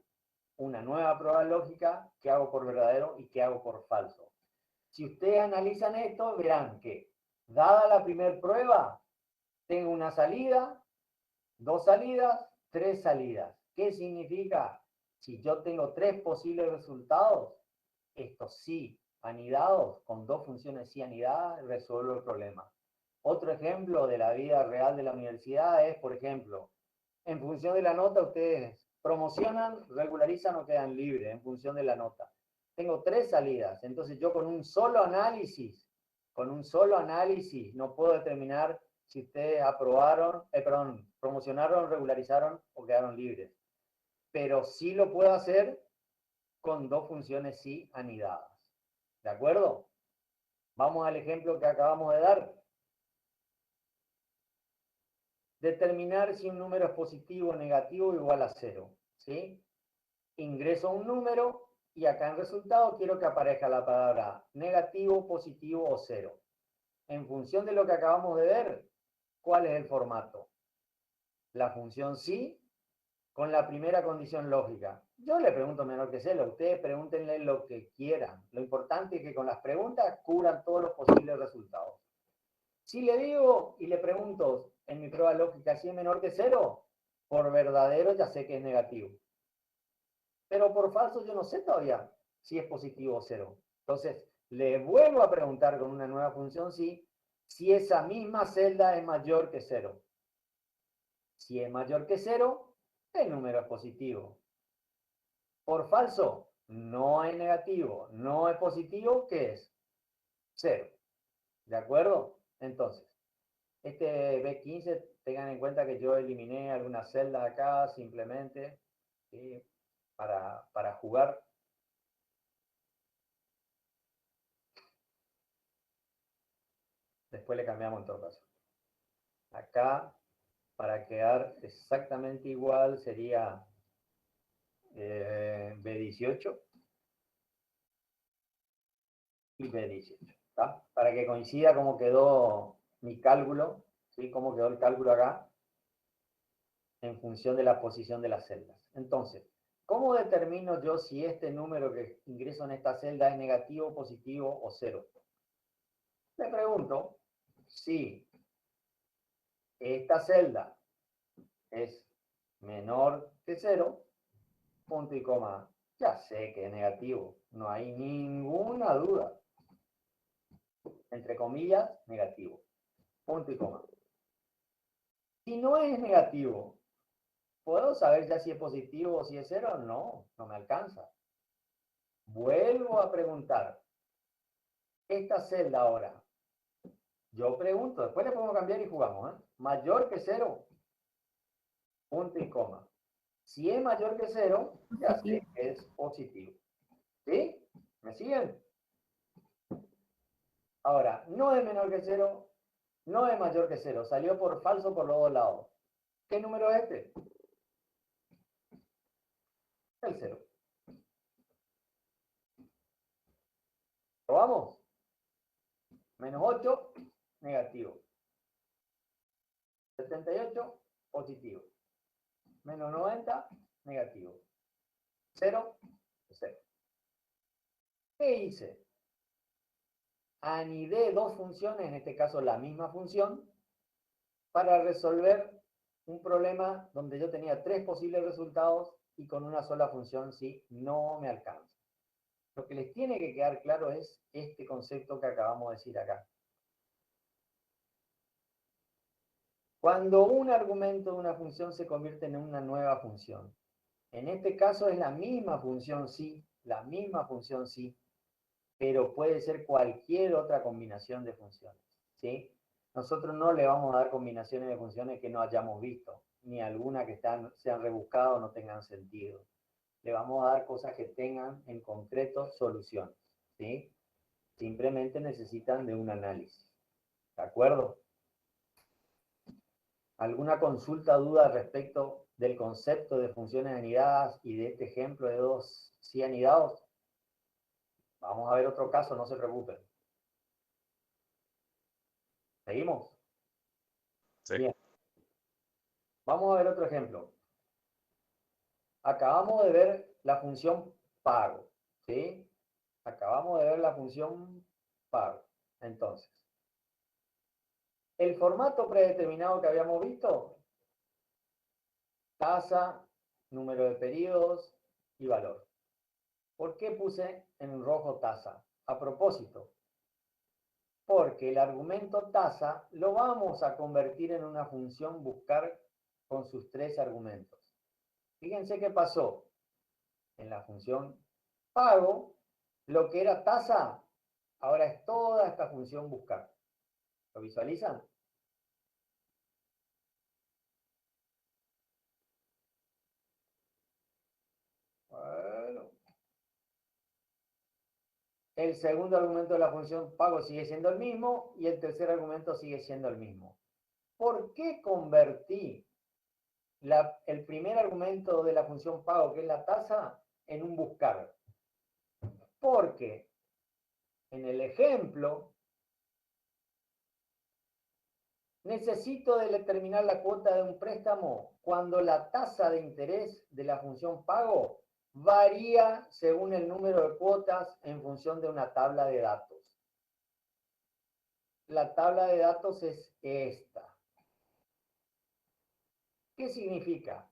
Una nueva prueba lógica que hago por verdadero y que hago por falso. Si ustedes analizan esto, verán que, dada la primera prueba, tengo una salida, 2 salidas, 3 salidas. ¿Qué significa? Si yo tengo 3 posibles resultados, estos sí anidados, con 2 funciones sí anidadas, resuelvo el problema. Otro ejemplo de la vida real de la universidad es, por ejemplo, en función de la nota, ustedes promocionan, regularizan o quedan libres en función de la nota. Tengo 3 salidas, entonces yo con un solo análisis no puedo determinar si ustedes aprobaron, promocionaron, regularizaron o quedaron libres. Pero sí lo puedo hacer con 2 funciones sí anidadas. ¿De acuerdo? Vamos al ejemplo que acabamos de dar. Determinar si un número es positivo, negativo o igual a 0. ¿Sí? Ingreso un número y acá en resultado quiero que aparezca la palabra negativo, positivo o 0. En función de lo que acabamos de ver, ¿cuál es el formato? La función sí con la primera condición lógica. Yo le pregunto menor que 0, ustedes pregúntenle lo que quieran. Lo importante es que con las preguntas cubran todos los posibles resultados. Si le digo y le pregunto en mi prueba lógica si es menor que 0, por verdadero ya sé que es negativo. Pero por falso yo no sé todavía si es positivo o 0. Entonces, le vuelvo a preguntar con una nueva función sí, si esa misma celda es mayor que 0. Si es mayor que 0, el número es positivo. Por falso, no es negativo, no es positivo, ¿qué es? 0. ¿De acuerdo? Entonces, este B15, tengan en cuenta que yo eliminé algunas celdas acá simplemente, ¿sí? para jugar. Después le cambiamos en todo caso. Acá, para quedar exactamente igual, sería B18 y B18. ¿Tá? Para que coincida cómo quedó mi cálculo, ¿sí? Cómo quedó el cálculo acá, en función de la posición de las celdas. Entonces, ¿cómo determino yo si este número que ingreso en esta celda es negativo, positivo o 0? Le pregunto si esta celda es menor que 0, punto y coma, ya sé que es negativo, no hay ninguna duda. Entre comillas, negativo, punto y coma. Si no es negativo, ¿puedo saber ya si es positivo o si es 0? No, no me alcanza. Vuelvo a preguntar. Esta celda ahora, yo pregunto, después le podemos cambiar y jugamos, ¿eh? Mayor que 0, punto y coma. Si es mayor que 0, ya sé que es positivo. ¿Sí? ¿Me siguen? Ahora, no es menor que 0, no es mayor que 0. Salió por falso por los dos lados. ¿Qué número es este? El 0. ¿Probamos? Menos 8, negativo. 78, positivo. Menos 90, negativo. 0, 0. ¿Qué hice? Anidé 2 funciones, en este caso la misma función, para resolver un problema donde yo tenía 3 posibles resultados y con una sola función sí no me alcanza. Lo que les tiene que quedar claro es este concepto que acabamos de decir acá. Cuando un argumento de una función se convierte en una nueva función. En este caso es la misma función sí, pero puede ser cualquier otra combinación de funciones, ¿sí? Nosotros no le vamos a dar combinaciones de funciones que no hayamos visto, ni alguna que sean rebuscadas o no tengan sentido. Le vamos a dar cosas que tengan en concreto soluciones, ¿sí? Simplemente necesitan de un análisis, ¿de acuerdo? ¿Alguna consulta o duda respecto del concepto de funciones anidadas y de este ejemplo de dos sí anidados? Vamos a ver otro caso, no se preocupen. ¿Seguimos? Sí. Bien. Vamos a ver otro ejemplo. Acabamos de ver la función pago, ¿sí? Acabamos de ver la función pago. Entonces, el formato predeterminado que habíamos visto, tasa, número de periodos y valor. ¿Por qué puse en rojo tasa? A propósito, porque el argumento tasa lo vamos a convertir en una función buscar con sus tres argumentos. Fíjense qué pasó. En la función pago, lo que era tasa, ahora es toda esta función buscar. ¿Lo visualizan? Bueno. El segundo argumento de la función pago sigue siendo el mismo y el tercer argumento sigue siendo el mismo. ¿Por qué convertí el primer argumento de la función pago, que es la tasa, en un buscar? Porque en el ejemplo necesito determinar la cuota de un préstamo cuando la tasa de interés de la función pago varía según el número de cuotas en función de una tabla de datos. La tabla de datos es esta. ¿Qué significa?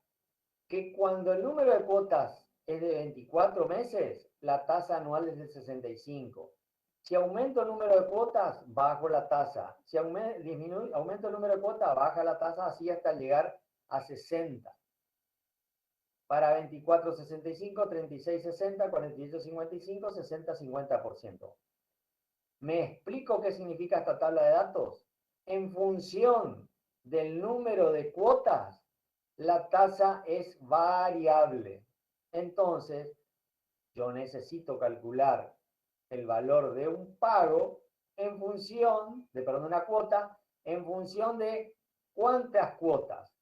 Que cuando el número de cuotas es de 24 meses, la tasa anual es de 65. Si aumento el número de cuotas, bajo la tasa. Si aumento el número de cuotas, baja la tasa así hasta llegar a 60. Para 24, 65, 36, 60, 48, 55, 60, 50%. ¿Me explico qué significa esta tabla de datos? En función del número de cuotas, la tasa es variable. Entonces, yo necesito calcular el valor de un pago en función de, perdón, una cuota, en función de cuántas cuotas,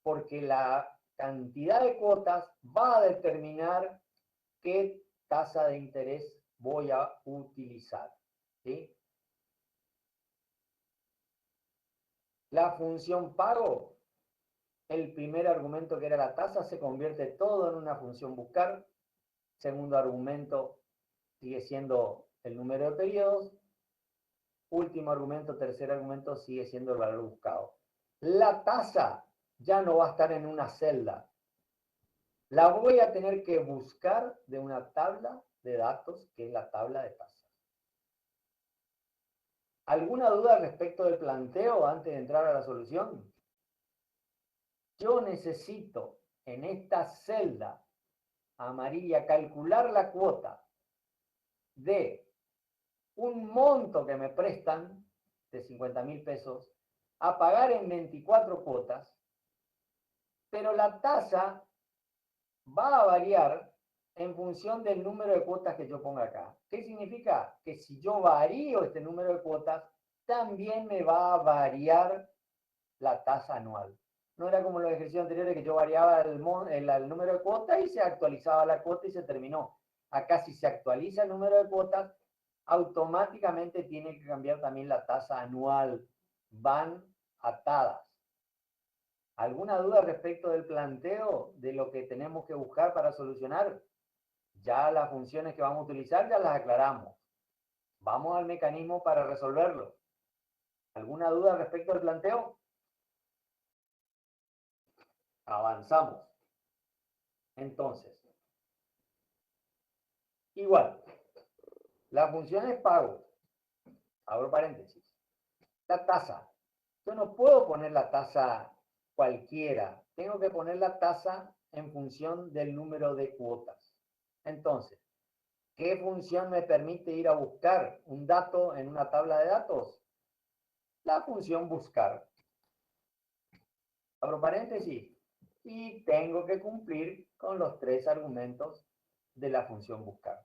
porque la cantidad de cuotas va a determinar qué tasa de interés voy a utilizar, ¿sí? La función pago, el primer argumento que era la tasa, se convierte todo en una función buscar. Segundo argumento sigue siendo el número de periodos. Último argumento, tercer argumento, sigue siendo el valor buscado. La tasa ya no va a estar en una celda. La voy a tener que buscar de una tabla de datos, que es la tabla de tasas. ¿Alguna duda respecto del planteo antes de entrar a la solución? Yo necesito en esta celda amarilla calcular la cuota de un monto que me prestan de 50.000 pesos a pagar en 24 cuotas, pero la tasa va a variar en función del número de cuotas que yo ponga acá. ¿Qué significa? Que si yo varío este número de cuotas, también me va a variar la tasa anual. No era como los ejercicios anteriores que yo variaba el número de cuotas y se actualizaba la cuota y se terminó. Acá si se actualiza el número de cuotas, automáticamente tiene que cambiar también la tasa anual. Van atadas. ¿Alguna duda respecto del planteo de lo que tenemos que buscar para solucionar? Ya las funciones que vamos a utilizar ya las aclaramos. Vamos al mecanismo para resolverlo. ¿Alguna duda respecto al planteo? Avanzamos. Entonces, igual, la función es pago. Abro paréntesis. La tasa. Yo no puedo poner la tasa cualquiera. Tengo que poner la tasa en función del número de cuotas. Entonces, ¿qué función me permite ir a buscar un dato en una tabla de datos? La función buscar. Abro paréntesis. Y tengo que cumplir con los 3 argumentos de la función buscar.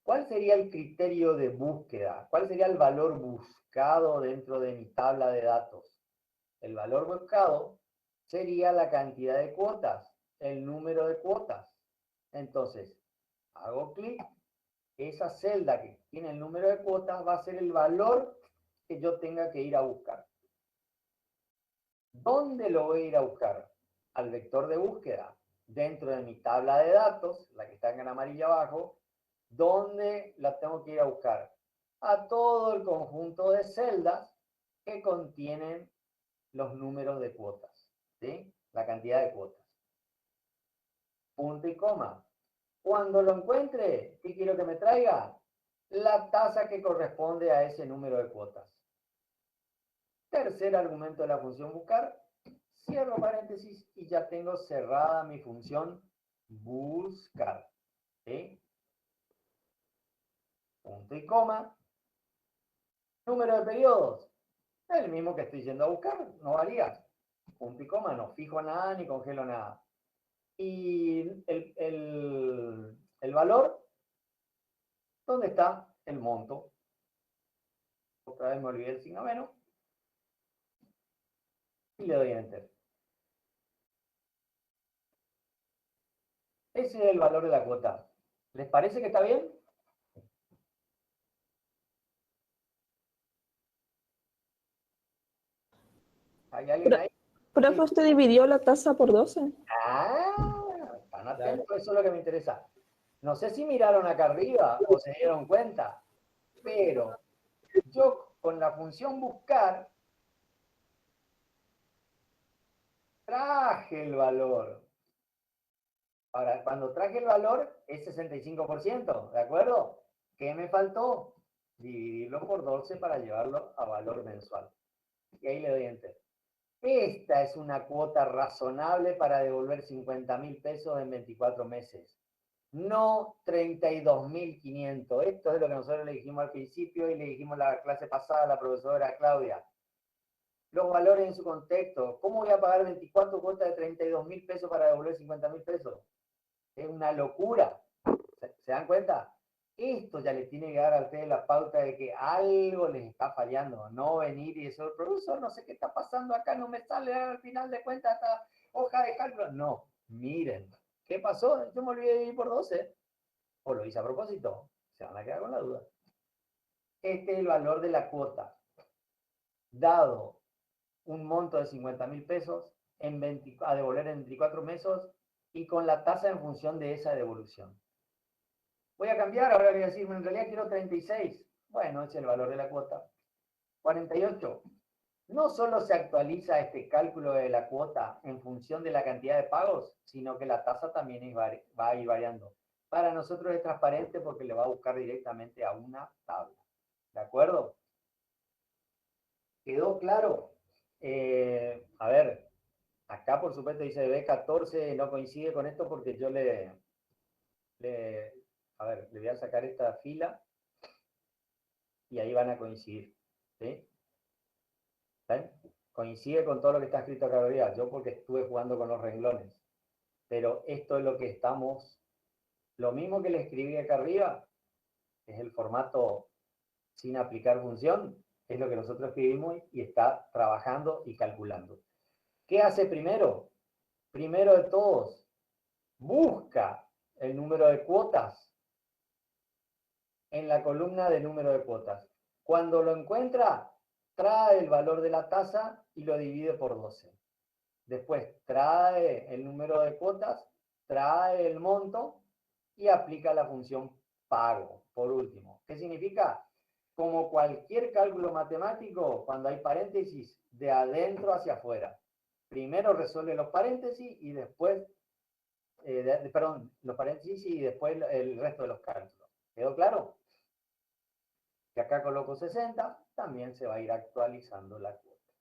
¿Cuál sería el criterio de búsqueda? ¿Cuál sería el valor buscado dentro de mi tabla de datos? El valor buscado sería la cantidad de cuotas, el número de cuotas. Entonces, hago clic, esa celda que tiene el número de cuotas va a ser el valor que yo tenga que ir a buscar. ¿Dónde lo voy a ir a buscar? Al vector de búsqueda, dentro de mi tabla de datos, la que está en amarillo abajo. ¿Dónde la tengo que ir a buscar? A todo el conjunto de celdas que contienen los números de cuotas, ¿sí? La cantidad de cuotas. Punto y coma. Cuando lo encuentre, ¿qué quiero que me traiga? La tasa que corresponde a ese número de cuotas. Tercer argumento de la función buscar. Cierro paréntesis y ya tengo cerrada mi función buscar, ¿sí? Punto y coma. Número de periodos. El mismo que estoy yendo a buscar, no varía. Punto y coma, no fijo nada ni congelo nada. Y el valor, ¿dónde está? El monto. Otra vez me olvidé el signo menos. Y le doy Enter. Ese es el valor de la cuota. ¿Les parece que está bien? ¿Hay alguien ahí? Profe, ¿usted dividió la tasa por 12? Están atentos, eso es lo que me interesa. No sé si miraron acá arriba o se dieron cuenta, pero yo con la función buscar traje el valor. Ahora, cuando traje el valor es 65%, ¿de acuerdo? ¿Qué me faltó? Dividirlo por 12 para llevarlo a valor mensual. Y ahí le doy Enter. Esta es una cuota razonable para devolver 50.000 pesos en 24 meses. No 32.500. Esto es lo que nosotros le dijimos al principio y le dijimos la clase pasada a la profesora Claudia. Los valores en su contexto. ¿Cómo voy a pagar 24 cuotas de 32.000 pesos para devolver 50.000 pesos? Es una locura. ¿Se dan cuenta? Esto ya les tiene que dar a ustedes la pauta de que algo les está fallando. No venir y decir, profesor, no sé qué está pasando acá, no me sale al final de cuentas esta hoja de cálculo. No, miren. ¿Qué pasó? Yo me olvidé de dividir por 12. O lo hice a propósito. Se van a quedar con la duda. Este es el valor de la cuota. Dado un monto de 50.000 pesos a devolver en 24 meses y con la tasa en función de esa devolución. Voy a cambiar, ahora voy a decir, en realidad quiero 36. Bueno, ese es el valor de la cuota. 48. No solo se actualiza este cálculo de la cuota en función de la cantidad de pagos, sino que la tasa también va a ir variando. Para nosotros es transparente porque le va a buscar directamente a una tabla. ¿De acuerdo? ¿Quedó claro? A ver, acá por supuesto dice B14, no coincide con esto porque yo a ver, le voy a sacar esta fila y ahí van a coincidir. ¿Sí? ¿Ven? Coincide con todo lo que está escrito acá arriba. Yo porque estuve jugando con los renglones. Pero esto es lo que estamos... Lo mismo que le escribí acá arriba, es el formato sin aplicar función, es lo que nosotros escribimos y está trabajando y calculando. ¿Qué hace primero? Primero de todos, busca el número de cuotas en la columna de número de cuotas. Cuando lo encuentra, trae el valor de la tasa y lo divide por 12. Después trae el número de cuotas, trae el monto y aplica la función pago, por último. ¿Qué significa? Como cualquier cálculo matemático, cuando hay paréntesis, de adentro hacia afuera. Primero resuelve los paréntesis y después, los paréntesis y después el resto de los cálculos. ¿Quedó claro? Que acá coloco 60, también se va a ir actualizando la cuota.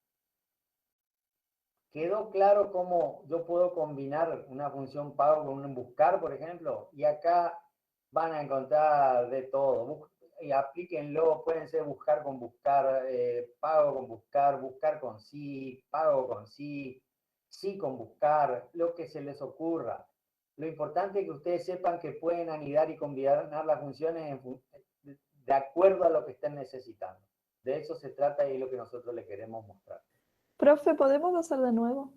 ¿Quedó claro cómo yo puedo combinar una función pago con un buscar, por ejemplo? Y acá van a encontrar de todo. Y aplíquenlo, pueden ser buscar con buscar, pago con buscar, buscar con sí, pago con sí, sí con buscar, lo que se les ocurra. Lo importante es que ustedes sepan que pueden anidar y combinar las funciones de acuerdo a lo que estén necesitando. De eso se trata y es lo que nosotros le queremos mostrar. Profe, ¿podemos hacer de nuevo?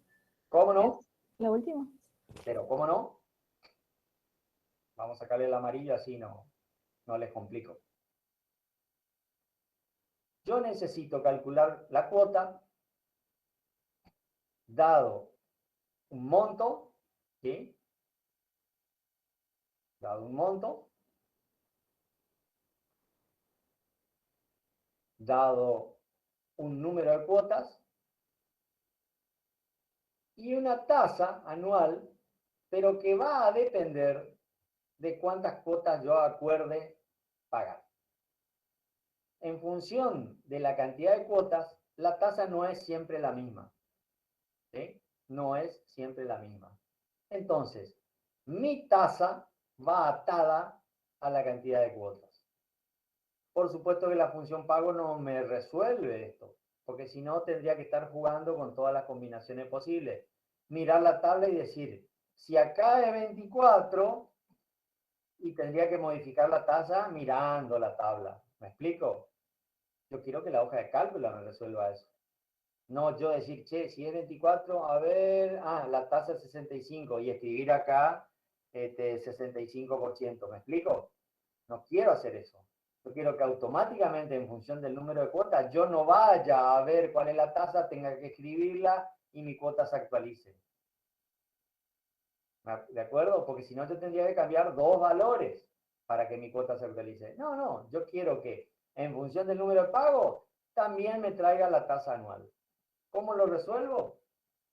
¿Cómo no? La última. Pero ¿cómo no? Vamos a sacarle el amarillo, así no les complico. Yo necesito calcular la cuota dado un monto, ¿sí? Dado un monto, dado un número de cuotas y una tasa anual, pero que va a depender de cuántas cuotas yo acuerde pagar. En función de la cantidad de cuotas, la tasa no es siempre la misma. ¿Sí? No es siempre la misma. Entonces, mi tasa va atada a la cantidad de cuotas. Por supuesto que la función pago no me resuelve esto, porque si no tendría que estar jugando con todas las combinaciones posibles. Mirar la tabla y decir, si acá es 24, y tendría que modificar la tasa mirando la tabla. ¿Me explico? Yo quiero que la hoja de cálculo me resuelva eso. No yo decir, che, si es 24, a ver, la tasa es 65 y escribir acá 65%. ¿Me explico? No quiero hacer eso. Yo quiero que automáticamente, en función del número de cuotas, yo no vaya a ver cuál es la tasa, tenga que escribirla y mi cuota se actualice. ¿De acuerdo? Porque si no, yo tendría que cambiar dos valores para que mi cuota se actualice. No, yo quiero que en función del número de pago, también me traiga la tasa anual. ¿Cómo lo resuelvo?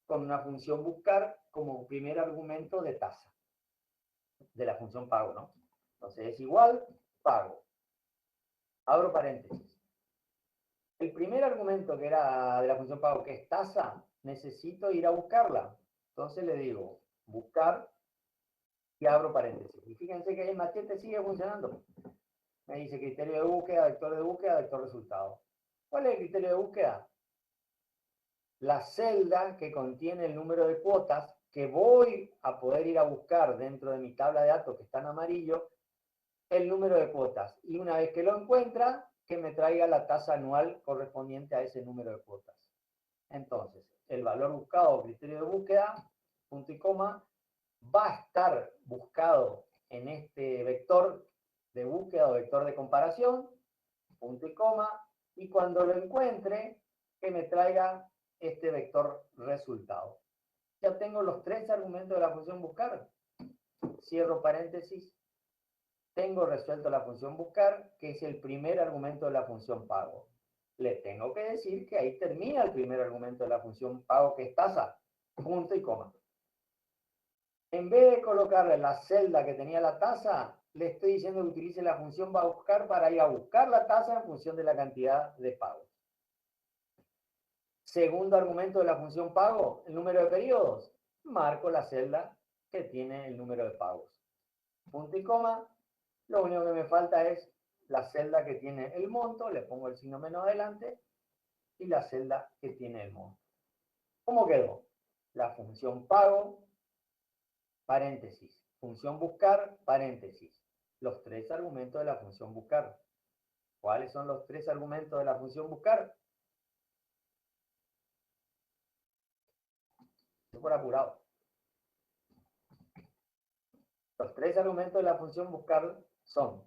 Con una función buscar como primer argumento de tasa de la función pago, ¿no? Entonces es igual pago. Abro paréntesis. El primer argumento que era de la función pago, que es tasa, necesito ir a buscarla. Entonces le digo, buscar, y abro paréntesis. Y fíjense que el machete sigue funcionando. Me dice criterio de búsqueda, vector resultado. ¿Cuál es el criterio de búsqueda? La celda que contiene el número de cuotas que voy a poder ir a buscar dentro de mi tabla de datos que está en amarillo, el número de cuotas. Y una vez que lo encuentra, que me traiga la tasa anual correspondiente a ese número de cuotas. Entonces, el valor buscado, criterio de búsqueda, punto y coma, va a estar buscado en este vector de búsqueda o vector de comparación, punto y coma, y cuando lo encuentre, que me traiga este vector resultado. Ya tengo los tres argumentos de la función buscar. Cierro paréntesis. Tengo resuelto la función buscar, que es el primer argumento de la función pago. Le tengo que decir que ahí termina el primer argumento de la función pago, que es tasa, punto y coma. En vez de colocarle la celda que tenía la tasa, le estoy diciendo que utilice la función va a buscar para ir a buscar la tasa en función de la cantidad de pagos. Segundo argumento de la función pago, el número de periodos. Marco la celda que tiene el número de pagos. Punto y coma. Lo único que me falta es la celda que tiene el monto, le pongo el signo menos adelante, y la celda que tiene el monto. ¿Cómo quedó? La función pago, paréntesis, función buscar, paréntesis. Los tres argumentos de la función buscar. ¿Cuáles son los tres argumentos de la función buscar? Estoy por apurado. Los tres argumentos de la función buscar son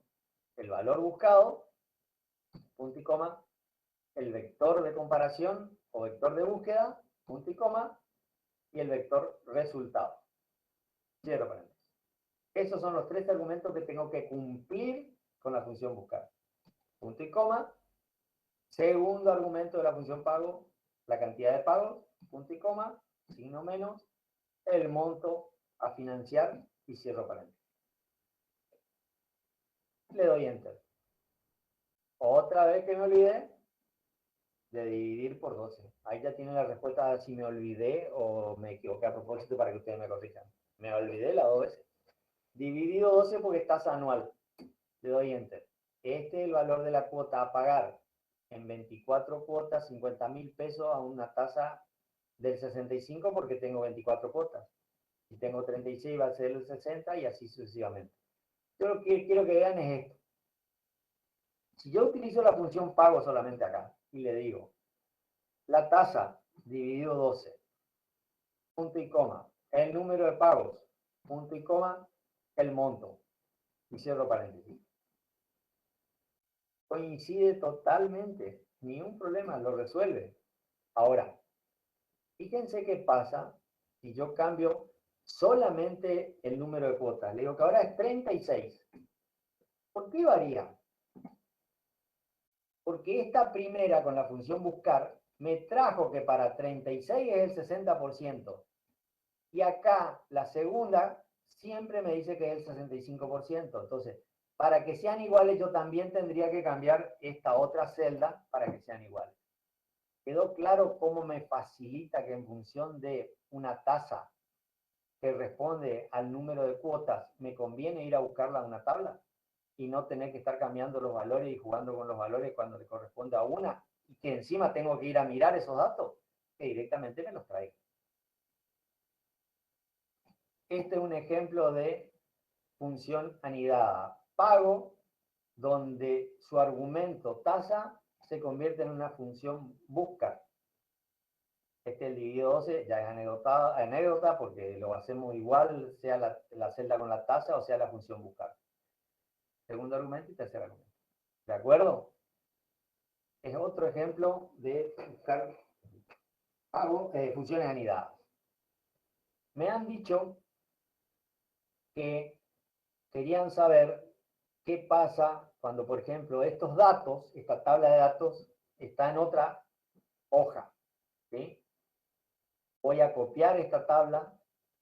el valor buscado, punto y coma, el vector de comparación o vector de búsqueda, punto y coma, y el vector resultado. Cierro paréntesis. Esos son los tres argumentos que tengo que cumplir con la función buscar. Punto y coma. Segundo argumento de la función pago, la cantidad de pagos, punto y coma, signo menos, el monto a financiar y cierro paréntesis. Le doy enter. Otra vez que me olvidé, de dividir por 12. Ahí ya tienen la respuesta a si me olvidé o me equivoqué a propósito para que ustedes me corrijan. Me olvidé las 2 veces. Dividido 12 porque es tasa anual. Le doy enter. Este es el valor de la cuota a pagar en 24 cuotas, 50.000 pesos a una tasa del 65 porque tengo 24 cuotas. Si tengo 36 va a ser el 60 y así sucesivamente. Yo lo que quiero que vean es esto. Si yo utilizo la función pago solamente acá y le digo la tasa dividido 12, punto y coma, el número de pagos, punto y coma, el monto, y cierro paréntesis. Coincide totalmente, ni un problema, lo resuelve. Ahora, fíjense qué pasa si yo cambio solamente el número de cuotas. Le digo que ahora es 36. ¿Por qué varía? Porque esta primera con la función buscar me trajo que para 36 es el 60%. Y acá la segunda siempre me dice que es el 65%. Entonces, para que sean iguales yo también tendría que cambiar esta otra celda para que sean iguales. ¿Quedó claro cómo me facilita que en función de una tasa que responde al número de cuotas me conviene ir a buscarla en una tabla? Y no tener que estar cambiando los valores y jugando con los valores cuando le corresponde a una, y que encima tengo que ir a mirar esos datos, que directamente me los traiga. Este es un ejemplo de función anidada. Pago, donde su argumento tasa se convierte en una función busca. Este es el dividido 12, ya es anécdota porque lo hacemos igual, sea la celda con la tasa o sea la función buscar. Segundo argumento y tercer argumento. ¿De acuerdo? Es otro ejemplo de buscar funciones anidadas. Me han dicho que querían saber qué pasa cuando, por ejemplo, estos datos, esta tabla de datos, está en otra hoja. ¿Sí? Voy a copiar esta tabla,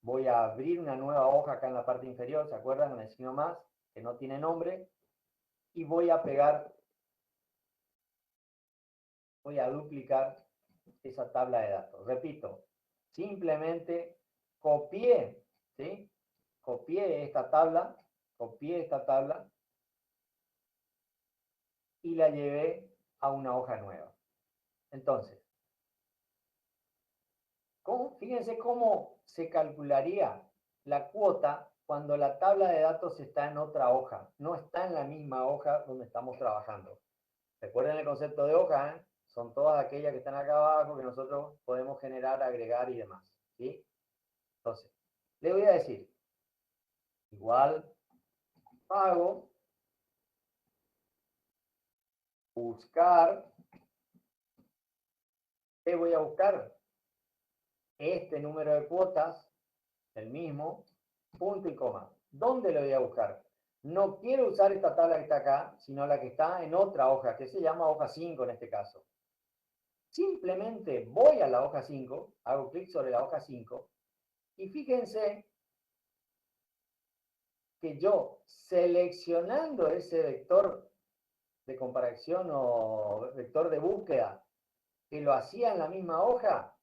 voy a abrir una nueva hoja acá en la parte inferior, ¿se acuerdan? En el signo más, que no tiene nombre, y voy a pegar, voy a duplicar esa tabla de datos. Repito, simplemente copié, ¿sí? Copié esta tabla y la llevé a una hoja nueva. Entonces, fíjense cómo se calcularía la cuota cuando la tabla de datos está en otra hoja, no está en la misma hoja donde estamos trabajando. Recuerden el concepto de hoja, ¿eh? Son todas aquellas que están acá abajo que nosotros podemos generar, agregar y demás. ¿Sí? Entonces, le voy a decir, igual, pago, buscar, ¿qué voy a buscar? Este número de cuotas, el mismo, punto y coma. ¿Dónde lo voy a buscar? No quiero usar esta tabla que está acá, sino la que está en otra hoja, que se llama hoja 5 en este caso. Simplemente voy a la hoja 5, hago clic sobre la hoja 5, y fíjense que yo, seleccionando ese vector de comparación o vector de búsqueda, que lo hacía en la misma hoja,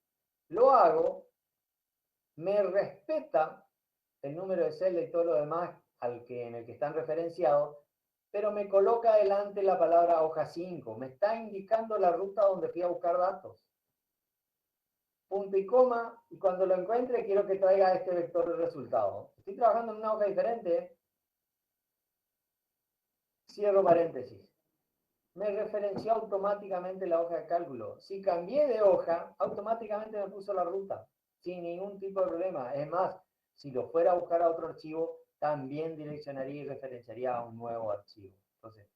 lo hago, me respeta el número de celda y todo lo demás en el que están referenciados, pero me coloca adelante la palabra hoja 5, me está indicando la ruta donde fui a buscar datos. Punto y coma, y cuando lo encuentre quiero que traiga este vector de resultado. Estoy trabajando en una hoja diferente, cierro paréntesis. Me referenció automáticamente la hoja de cálculo. Si cambié de hoja, automáticamente me puso la ruta, sin ningún tipo de problema. Es más, si lo fuera a buscar a otro archivo, también direccionaría y referenciaría a un nuevo archivo. Entonces,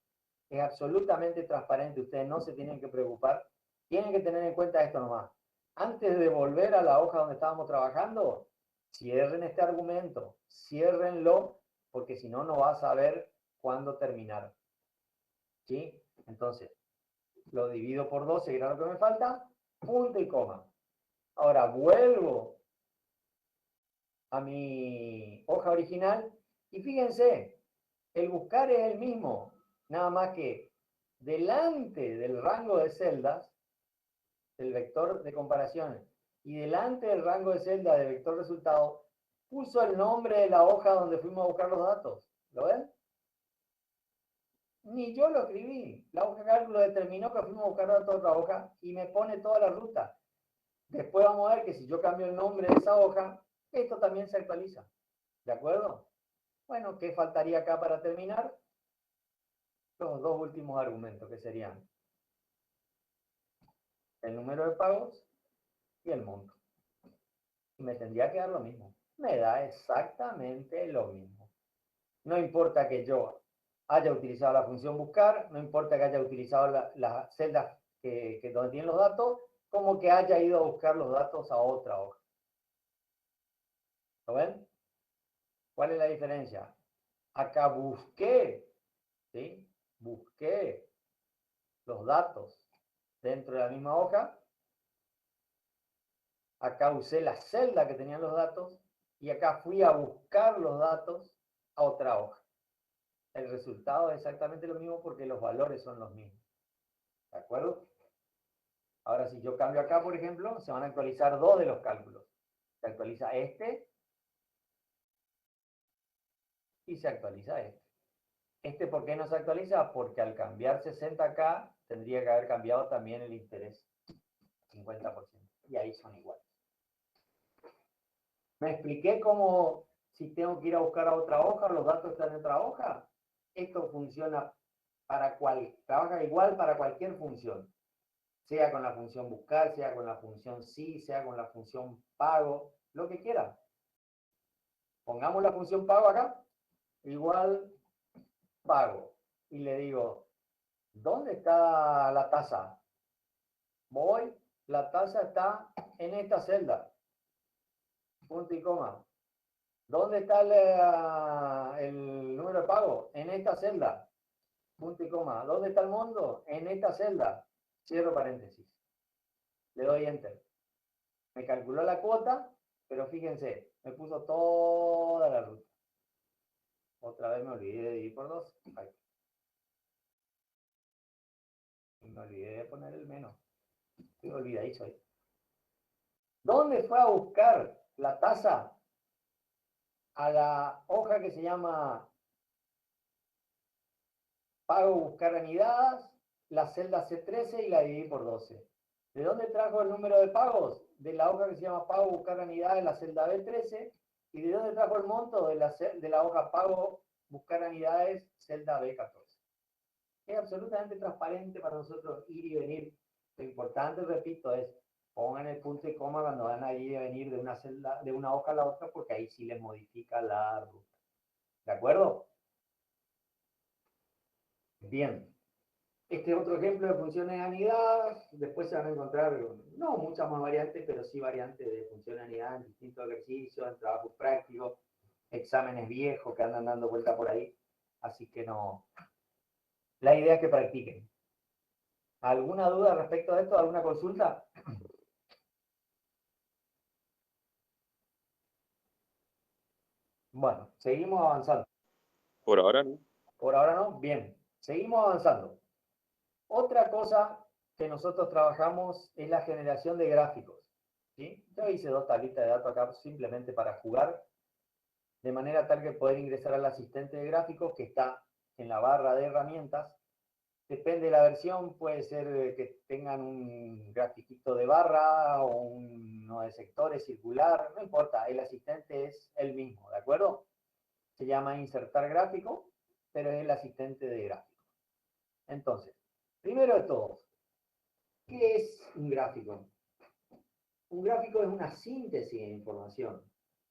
es absolutamente transparente. Ustedes no se tienen que preocupar. Tienen que tener en cuenta esto nomás. Antes de volver a la hoja donde estábamos trabajando, cierren este argumento, ciérrenlo, porque si no, no vas a saber cuándo terminar. ¿Sí? Entonces, lo divido por 12, que era lo que me falta, punto y coma. Ahora vuelvo a mi hoja original y fíjense, el buscar es el mismo, nada más que delante del rango de celdas el vector de comparación, y delante del rango de celda de vector resultado, puso el nombre de la hoja donde fuimos a buscar los datos. ¿Lo ven? Ni yo lo escribí. La hoja de cálculo determinó que fuimos a buscar datos de otra hoja y me pone toda la ruta. Después vamos a ver que si yo cambio el nombre de esa hoja, esto también se actualiza. ¿De acuerdo? Bueno, ¿qué faltaría acá para terminar? Los dos últimos argumentos, que serían el número de pagos y el monto. Y me tendría que dar lo mismo. Me da exactamente lo mismo. No importa que yo haya utilizado la función buscar, no importa que haya utilizado las celdas donde tienen los datos, como que haya ido a buscar los datos a otra hoja. ¿Lo ven? ¿Cuál es la diferencia? Acá busqué, ¿sí? Busqué los datos dentro de la misma hoja. Acá usé la celda que tenían los datos y acá fui a buscar los datos a otra hoja. El resultado es exactamente lo mismo porque los valores son los mismos. ¿De acuerdo? Ahora, si yo cambio acá, por ejemplo, se van a actualizar dos de los cálculos. Se actualiza este y se actualiza este. Este, ¿por qué no se actualiza? Porque al cambiar 60 acá, tendría que haber cambiado también el interés 50%. Y ahí son iguales. ¿Me expliqué cómo, si tengo que ir a buscar a otra hoja, los datos están en otra hoja? Esto funciona trabaja igual para cualquier función. Sea con la función buscar, sea con la función sí, sea con la función pago, lo que quiera. Pongamos la función pago acá, igual pago. Y le digo, ¿dónde está la tasa? Voy, la tasa está en esta celda. Punto y coma. ¿Dónde está el número de pago? En esta celda. Punto y coma. ¿Dónde está el monto? En esta celda. Cierro paréntesis. Le doy enter. Me calculó la cuota, pero fíjense, me puso toda la ruta. Otra vez me olvidé de dividir por 2. Y me olvidé de poner el menos. Estoy olvidadizo ahí. ¿Dónde fue a buscar la tasa? A la hoja que se llama pago buscar anidadas, la celda C13 y la dividí por 12. ¿De dónde trajo el número de pagos? De la hoja que se llama pago buscar anidadas en la celda B13. ¿Y de dónde trajo el monto? De la hoja pago buscar anidades, celda B14. Es absolutamente transparente para nosotros ir y venir. Lo importante, repito, es pongan el punto y coma cuando van a ir y venir de una celda, de una hoja a la otra, porque ahí sí les modifica la ruta. ¿De acuerdo? Bien. Este es otro ejemplo de funciones anidadas. Después se van a encontrar, no muchas más variantes, pero sí variantes de funciones anidadas en distintos ejercicios, en trabajos prácticos, exámenes viejos que andan dando vuelta por ahí. Así que no. La idea es que practiquen. ¿Alguna duda respecto a esto? ¿Alguna consulta? Bueno, seguimos avanzando. Por ahora no. Por ahora no. Bien, seguimos avanzando. Otra cosa que nosotros trabajamos es la generación de gráficos. ¿Sí? Yo hice dos tablitas de datos acá simplemente para jugar, de manera tal que poder ingresar al asistente de gráficos que está en la barra de herramientas. Depende de la versión, puede ser que tengan un grafiquito de barra o uno de sectores circular, no importa, el asistente es el mismo, ¿de acuerdo? Se llama insertar gráfico, pero es el asistente de gráfico. Entonces, primero de todo, ¿qué es un gráfico? Un gráfico es una síntesis de información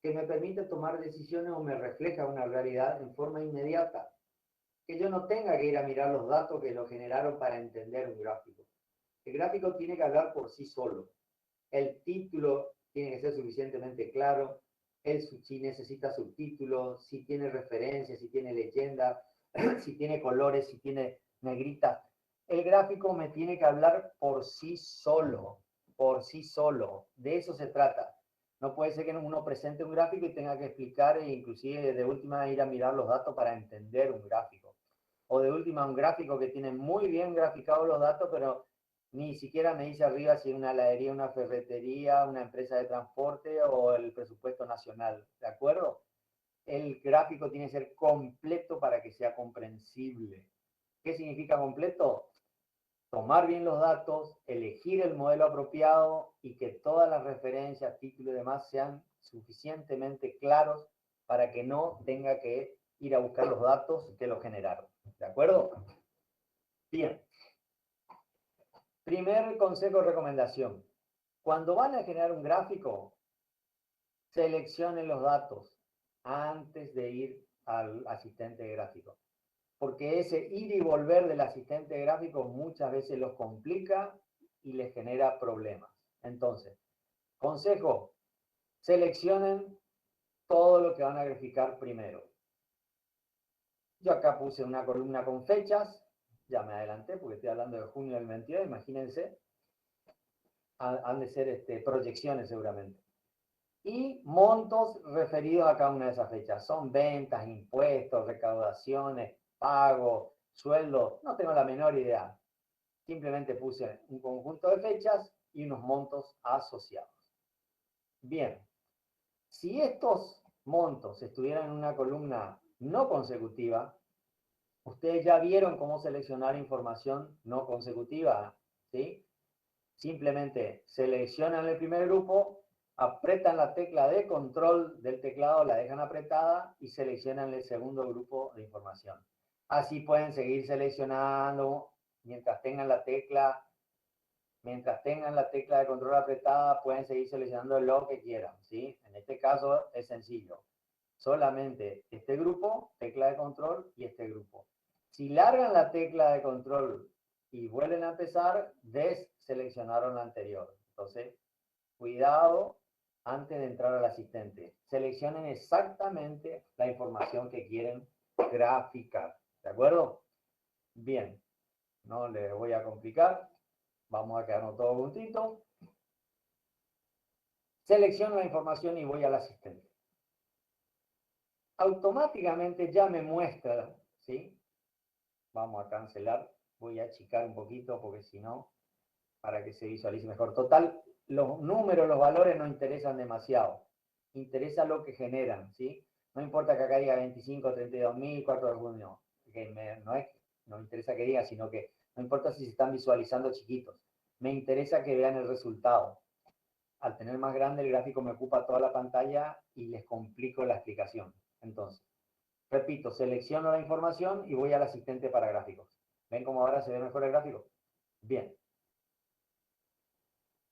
que me permite tomar decisiones o me refleja una realidad en forma inmediata. Que yo no tenga que ir a mirar los datos que lo generaron para entender un gráfico. El gráfico tiene que hablar por sí solo. El título tiene que ser suficientemente claro. Si necesita subtítulos, si tiene referencias, si tiene leyenda, si tiene colores, si tiene negritas. El gráfico me tiene que hablar por sí solo. Por sí solo. De eso se trata. No puede ser que uno presente un gráfico y tenga que explicar e inclusive de última ir a mirar los datos para entender un gráfico. O de última un gráfico que tiene muy bien graficados los datos, pero ni siquiera me dice arriba si es una heladería, una ferretería, una empresa de transporte o el presupuesto nacional, ¿de acuerdo? El gráfico tiene que ser completo para que sea comprensible. ¿Qué significa completo? Tomar bien los datos, elegir el modelo apropiado y que todas las referencias, títulos y demás sean suficientemente claros para que no tenga que ir a buscar los datos que lo generaron. ¿De acuerdo? Bien. Primer consejo o recomendación. Cuando van a generar un gráfico, seleccionen los datos antes de ir al asistente de gráfico. Porque ese ir y volver del asistente gráfico muchas veces los complica y les genera problemas. Entonces, consejo, seleccionen todo lo que van a graficar primero. Yo acá puse una columna con fechas, ya me adelanté porque estoy hablando de junio del 22, imagínense, han de ser proyecciones seguramente. Y montos referidos a cada una de esas fechas. Son ventas, impuestos, recaudaciones, pagos, sueldos, no tengo la menor idea. Simplemente puse un conjunto de fechas y unos montos asociados. Bien, si estos montos estuvieran en una columna no consecutiva, ustedes ya vieron cómo seleccionar información no consecutiva, ¿sí? Simplemente seleccionan el primer grupo, apretan la tecla de control del teclado, la dejan apretada y seleccionan el segundo grupo de información. Así pueden seguir seleccionando mientras tengan la tecla de control apretada, pueden seguir seleccionando lo que quieran, ¿sí? En este caso es sencillo. Solamente este grupo, tecla de control y este grupo. Si largan la tecla de control y vuelven a empezar, deseleccionaron la anterior. Entonces, cuidado antes de entrar al asistente. Seleccionen exactamente la información que quieren graficar. ¿De acuerdo? Bien, no les voy a complicar. Vamos a quedarnos todos juntitos. Selecciono la información y voy al asistente. Automáticamente ya me muestra, ¿sí? Vamos a cancelar. Voy a achicar un poquito porque si no, para que se visualice mejor. Total, los números, los valores no interesan demasiado. Interesa lo que generan, ¿sí? No importa que acá diga 25, 32.000, 4 de junio. No me interesa que diga, sino que no importa si se están visualizando chiquitos. Me interesa que vean el resultado. Al tener más grande, el gráfico me ocupa toda la pantalla y les complico la explicación. Entonces, repito, selecciono la información y voy al asistente para gráficos. ¿Ven cómo ahora se ve mejor el gráfico? Bien.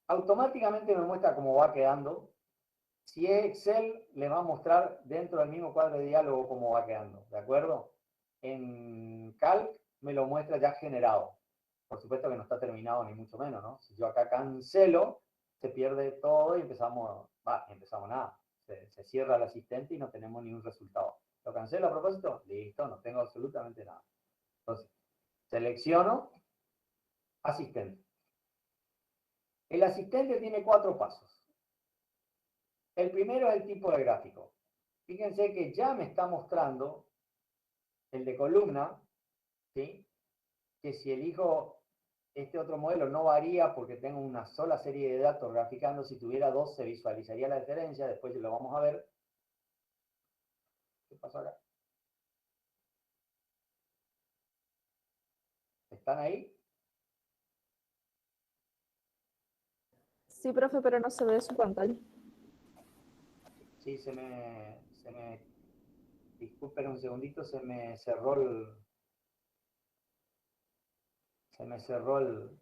Automáticamente me muestra cómo va quedando. Si es Excel, le va a mostrar dentro del mismo cuadro de diálogo cómo va quedando, ¿de acuerdo? En Calc me lo muestra ya generado. Por supuesto que no está terminado ni mucho menos, ¿no? Si yo acá cancelo, se pierde todo y empezamos nada. Se cierra el asistente y no tenemos ni un resultado. ¿Lo cancelo a propósito? Listo, no tengo absolutamente nada. Entonces, selecciono asistente. El asistente tiene 4 pasos. El primero es el tipo de gráfico. Fíjense que ya me está mostrando el de columna, ¿sí? Que si elijo este otro modelo no varía porque tengo una sola serie de datos graficando. Si tuviera 2 se visualizaría la diferencia. Después lo vamos a ver. ¿Qué pasó acá? ¿Están ahí? Sí, profe, pero no se ve su pantalla. Sí, disculpen un segundito, se me cerró el... Se me cerró el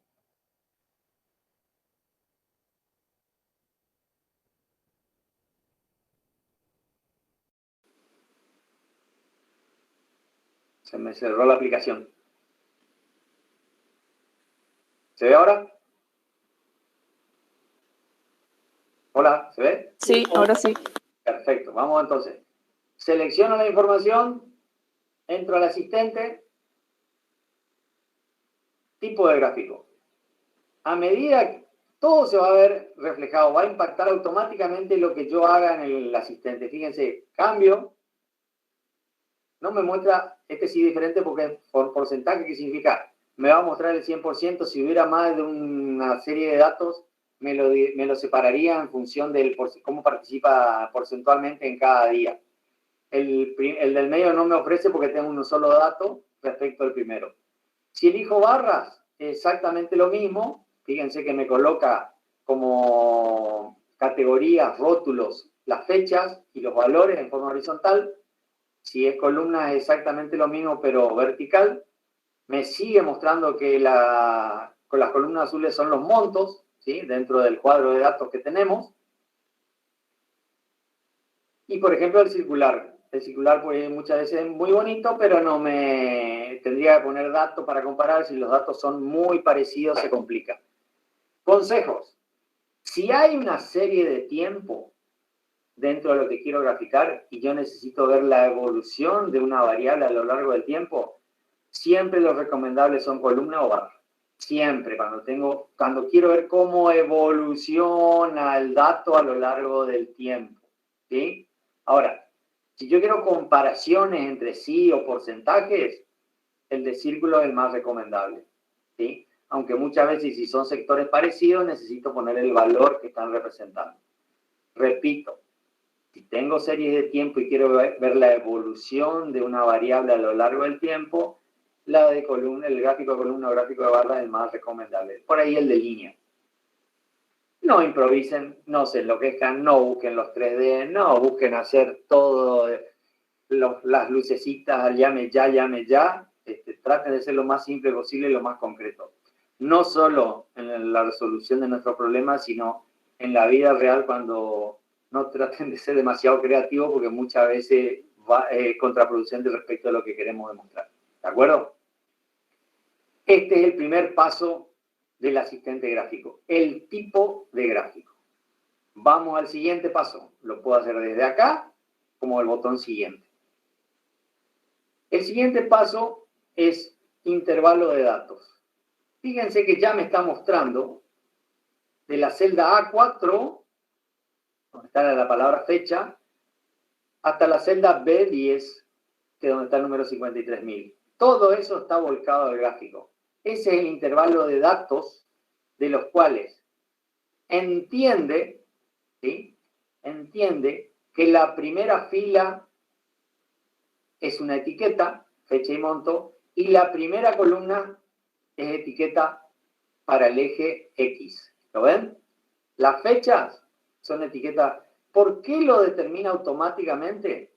la aplicación. ¿Se ve ahora? Hola, ¿se ve? Sí, ahora sí. Perfecto, vamos entonces. Selecciono la información, entro al asistente, tipo de gráfico. A medida que todo se va a ver reflejado, va a impactar automáticamente lo que yo haga en el asistente. Fíjense, cambio, no me muestra, este sí diferente porque es por porcentaje, que significa me va a mostrar el 100%. Si hubiera más de una serie de datos, me lo separaría en función de cómo participa porcentualmente en cada día. El del medio no me ofrece porque tengo un solo dato respecto al primero. Si elijo barras, exactamente lo mismo. Fíjense que me coloca como categorías, rótulos, las fechas y los valores en forma horizontal. Si es columna, es exactamente lo mismo, pero vertical. Me sigue mostrando que con las columnas azules son los montos, ¿sí? Dentro del cuadro de datos que tenemos. Y, por ejemplo, el circular. El circular pues, muchas veces es muy bonito, pero no me tendría que poner datos para comparar. Si los datos son muy parecidos, se complica. Consejos. Si hay una serie de tiempo dentro de lo que quiero graficar y yo necesito ver la evolución de una variable a lo largo del tiempo, siempre los recomendables son columna o barra. Siempre, cuando quiero ver cómo evoluciona el dato a lo largo del tiempo. ¿Sí? Ahora, si yo quiero comparaciones entre sí o porcentajes, el de círculo es el más recomendable. ¿Sí? Aunque muchas veces si son sectores parecidos, necesito poner el valor que están representando. Repito, si tengo series de tiempo y quiero ver la evolución de una variable a lo largo del tiempo, la de columna, el gráfico de columna o gráfico de barra es el más recomendable. Por ahí el de línea. No improvisen, no se enloquezcan, no busquen los 3D, no busquen hacer todo, las lucecitas, llame ya. Traten de ser lo más simple posible y lo más concreto. No solo en la resolución de nuestros problemas, sino en la vida real cuando no traten de ser demasiado creativos porque muchas veces va contraproducente respecto a lo que queremos demostrar. ¿De acuerdo? Este es el primer paso del asistente gráfico, el tipo de gráfico. Vamos al siguiente paso. Lo puedo hacer desde acá, como el botón siguiente. El siguiente paso es intervalo de datos. Fíjense que ya me está mostrando de la celda A4, donde está la palabra fecha, hasta la celda B10, que es donde está el número 53.000. Todo eso está volcado al gráfico. Ese es el intervalo de datos de los cuales entiende, ¿sí? Entiende que la primera fila es una etiqueta, fecha y monto, y la primera columna es etiqueta para el eje X. ¿Lo ven? Las fechas son etiquetas. ¿Por qué lo determina automáticamente?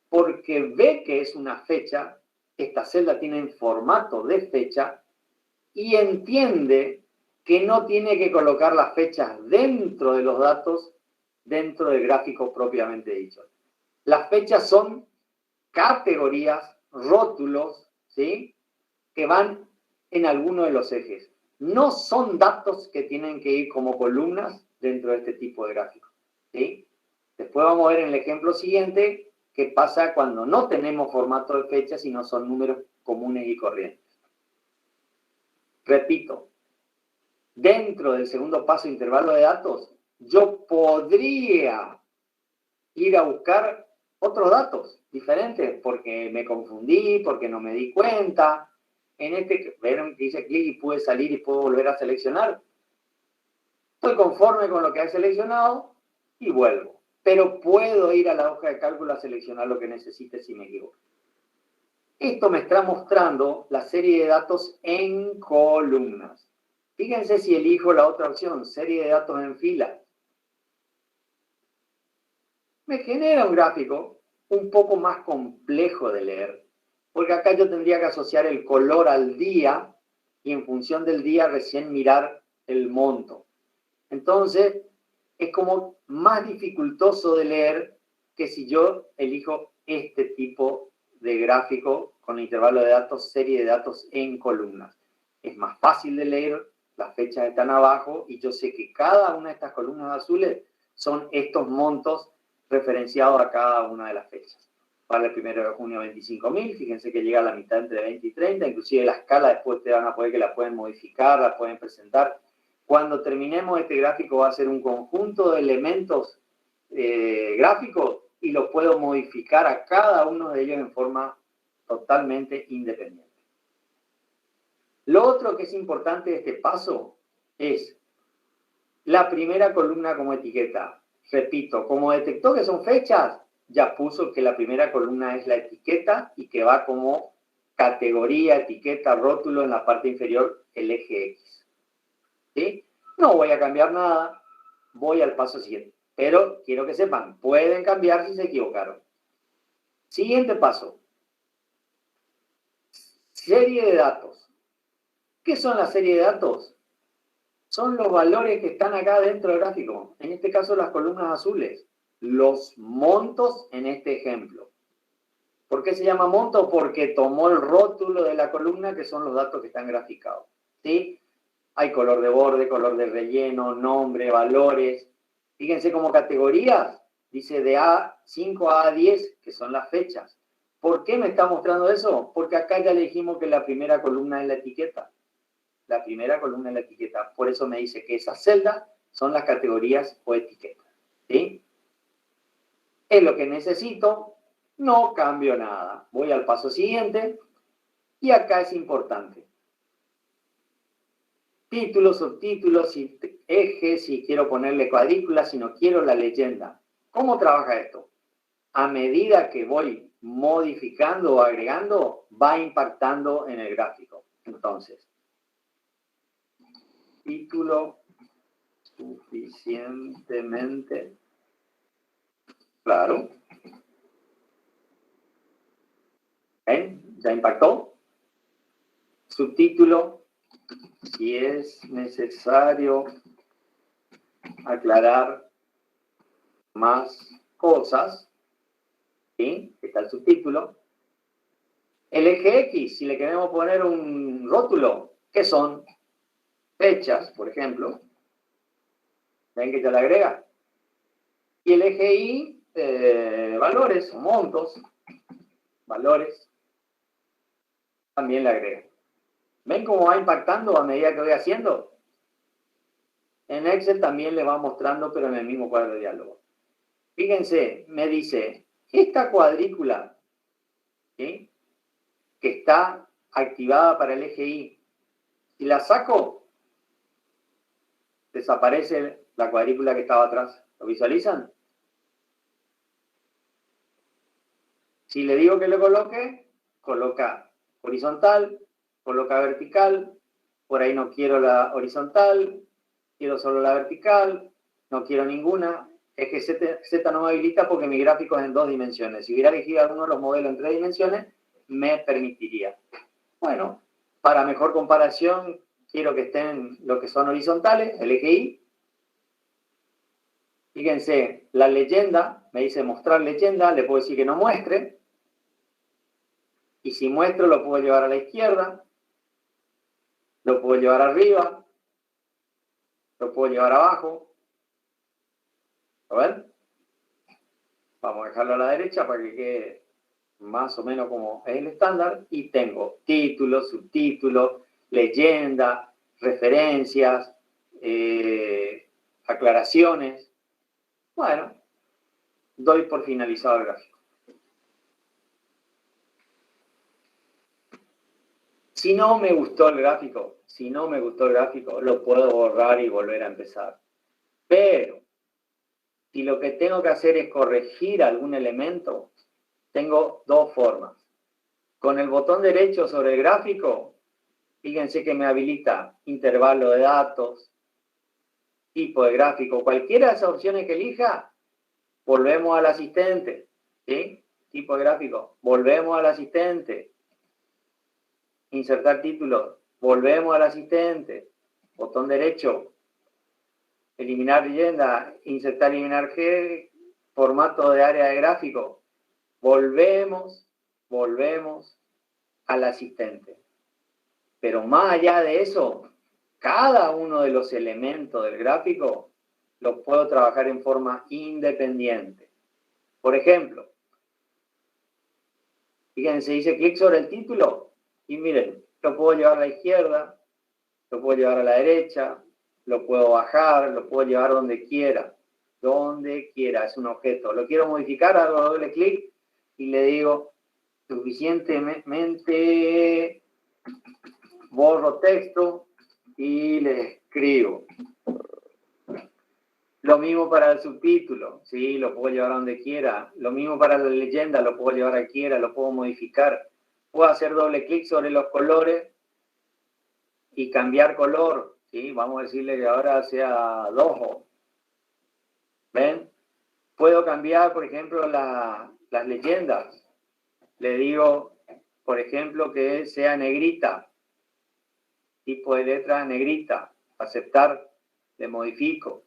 Porque ve que es una fecha, esta celda tiene en formato de fecha, y entiende que no tiene que colocar las fechas dentro de los datos, dentro del gráfico propiamente dicho. Las fechas son categorías, rótulos, ¿sí? Que van en alguno de los ejes. No son datos que tienen que ir como columnas dentro de este tipo de gráfico, ¿sí? Después vamos a ver en el ejemplo siguiente qué pasa cuando no tenemos formato de fecha, sino son números comunes y corrientes. Repito, dentro del segundo paso, intervalo de datos, yo podría ir a buscar otros datos diferentes porque me confundí, porque no me di cuenta. En este, vieron que hice clic y pude salir y puedo volver a seleccionar. Estoy conforme con lo que he seleccionado y vuelvo. Pero puedo ir a la hoja de cálculo a seleccionar lo que necesite si me equivoco. Esto me está mostrando la serie de datos en columnas. Fíjense si elijo la otra opción, serie de datos en fila. Me genera un gráfico un poco más complejo de leer, porque acá yo tendría que asociar el color al día y en función del día recién mirar el monto. Entonces, es como más dificultoso de leer que si yo elijo este tipo de gráfico con intervalo de datos, serie de datos en columnas. Es más fácil de leer, las fechas están abajo y yo sé que cada una de estas columnas azules son estos montos referenciados a cada una de las fechas. Para el 1 de junio 25.000, fíjense que llega a la mitad entre 20 y 30, inclusive la escala después te van a poder que la pueden modificar, la pueden presentar. Cuando terminemos este gráfico va a ser un conjunto de elementos gráficos y los puedo modificar a cada uno de ellos en forma totalmente independiente. Lo otro que es importante de este paso es la primera columna como etiqueta. Repito, como detectó que son fechas, ya puso que la primera columna es la etiqueta y que va como categoría, etiqueta, rótulo en la parte inferior, el eje X. ¿Sí? No voy a cambiar nada, voy al paso siguiente. Pero quiero que sepan, pueden cambiar si se equivocaron. Siguiente paso. Serie de datos. ¿Qué son las series de datos? Son los valores que están acá dentro del gráfico. En este caso, las columnas azules. Los montos en este ejemplo. ¿Por qué se llama monto? Porque tomó el rótulo de la columna, que son los datos que están graficados. ¿Sí? Hay color de borde, color de relleno, nombre, valores. Fíjense como categorías. Dice de A5 a A10, que son las fechas. ¿Por qué me está mostrando eso? Porque acá ya le dijimos que la primera columna es la etiqueta. La primera columna es la etiqueta. Por eso me dice que esas celdas son las categorías o etiquetas. ¿Sí? Es lo que necesito. No cambio nada. Voy al paso siguiente. Y acá es importante. Títulos, subtítulos, ejes, si quiero ponerle cuadrículas, si no quiero la leyenda. ¿Cómo trabaja esto? A medida que voy modificando o agregando, va impactando en el gráfico. Entonces, título suficientemente claro. ¿Ven? ¿Ya impactó? Subtítulo, si es necesario aclarar más cosas, ¿sí? Está el subtítulo. El eje X, si le queremos poner un rótulo, ¿qué son? Fechas, por ejemplo. ¿Ven que ya le agrega? Y el eje Y, valores o montos, valores, también le agrega. ¿Ven cómo va impactando a medida que voy haciendo? En Excel también le va mostrando, pero en el mismo cuadro de diálogo. Fíjense, me dice, esta cuadrícula, ¿sí?, que está activada para el eje Y, si la saco, desaparece la cuadrícula que estaba atrás. ¿Lo visualizan? Si le digo que lo coloque, coloca horizontal, coloca vertical, por ahí no quiero la horizontal, quiero solo la vertical, no quiero ninguna. Eje Z no me habilita porque mi gráfico es en 2 dimensiones. Si hubiera elegido alguno de los modelos en 3 dimensiones, me permitiría. Bueno, para mejor comparación, quiero que estén lo que son horizontales, el eje Y. Fíjense, la leyenda, me dice mostrar leyenda, le puedo decir que no muestre. Y si muestro, lo puedo llevar a la izquierda, lo puedo llevar arriba, lo puedo llevar abajo. ¿Lo ven? Vamos a dejarlo a la derecha para que quede más o menos como es el estándar. Y tengo títulos, subtítulos, leyenda, referencias, aclaraciones. Bueno, doy por finalizado el gráfico. Si no me gustó el gráfico, lo puedo borrar y volver a empezar. Pero, si lo que tengo que hacer es corregir algún elemento, tengo 2 formas. Con el botón derecho sobre el gráfico, fíjense que me habilita intervalo de datos, tipo de gráfico, cualquiera de esas opciones que elija, volvemos al asistente, ¿sí? Tipo de gráfico, volvemos al asistente. Insertar título, volvemos al asistente. Botón derecho, eliminar leyenda, insertar, eliminar formato de área de gráfico. Volvemos al asistente. Pero más allá de eso, cada uno de los elementos del gráfico los puedo trabajar en forma independiente. Por ejemplo, fíjense, dice clic sobre el título y miren, lo puedo llevar a la izquierda, lo puedo llevar a la derecha, lo puedo bajar, lo puedo llevar donde quiera, es un objeto. Lo quiero modificar, hago doble clic y le digo suficientemente borro texto y le escribo. Lo mismo para el subtítulo, ¿sí? Lo puedo llevar a donde quiera. Lo mismo para la leyenda, lo puedo llevar a quiera, lo puedo modificar. Puedo hacer doble clic sobre los colores y cambiar color, ¿sí? Vamos a decirle que ahora sea dojo. ¿Ven? Puedo cambiar, por ejemplo, las leyendas. Le digo, por ejemplo, que sea negrita. Tipo de letra negrita. Aceptar, le modifico.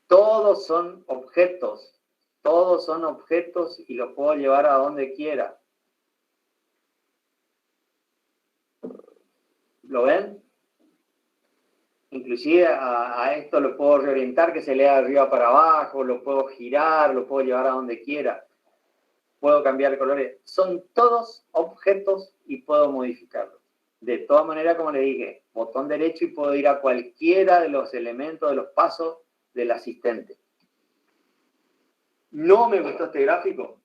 Todos son objetos y los puedo llevar a donde quiera. ¿Lo ven? Inclusive a esto lo puedo reorientar, que se lea de arriba para abajo, lo puedo girar, lo puedo llevar a donde quiera. Puedo cambiar colores. Son todos objetos y puedo modificarlos. De todas maneras, como le dije, botón derecho y puedo ir a cualquiera de los elementos, de los pasos del asistente. No me gustó este gráfico.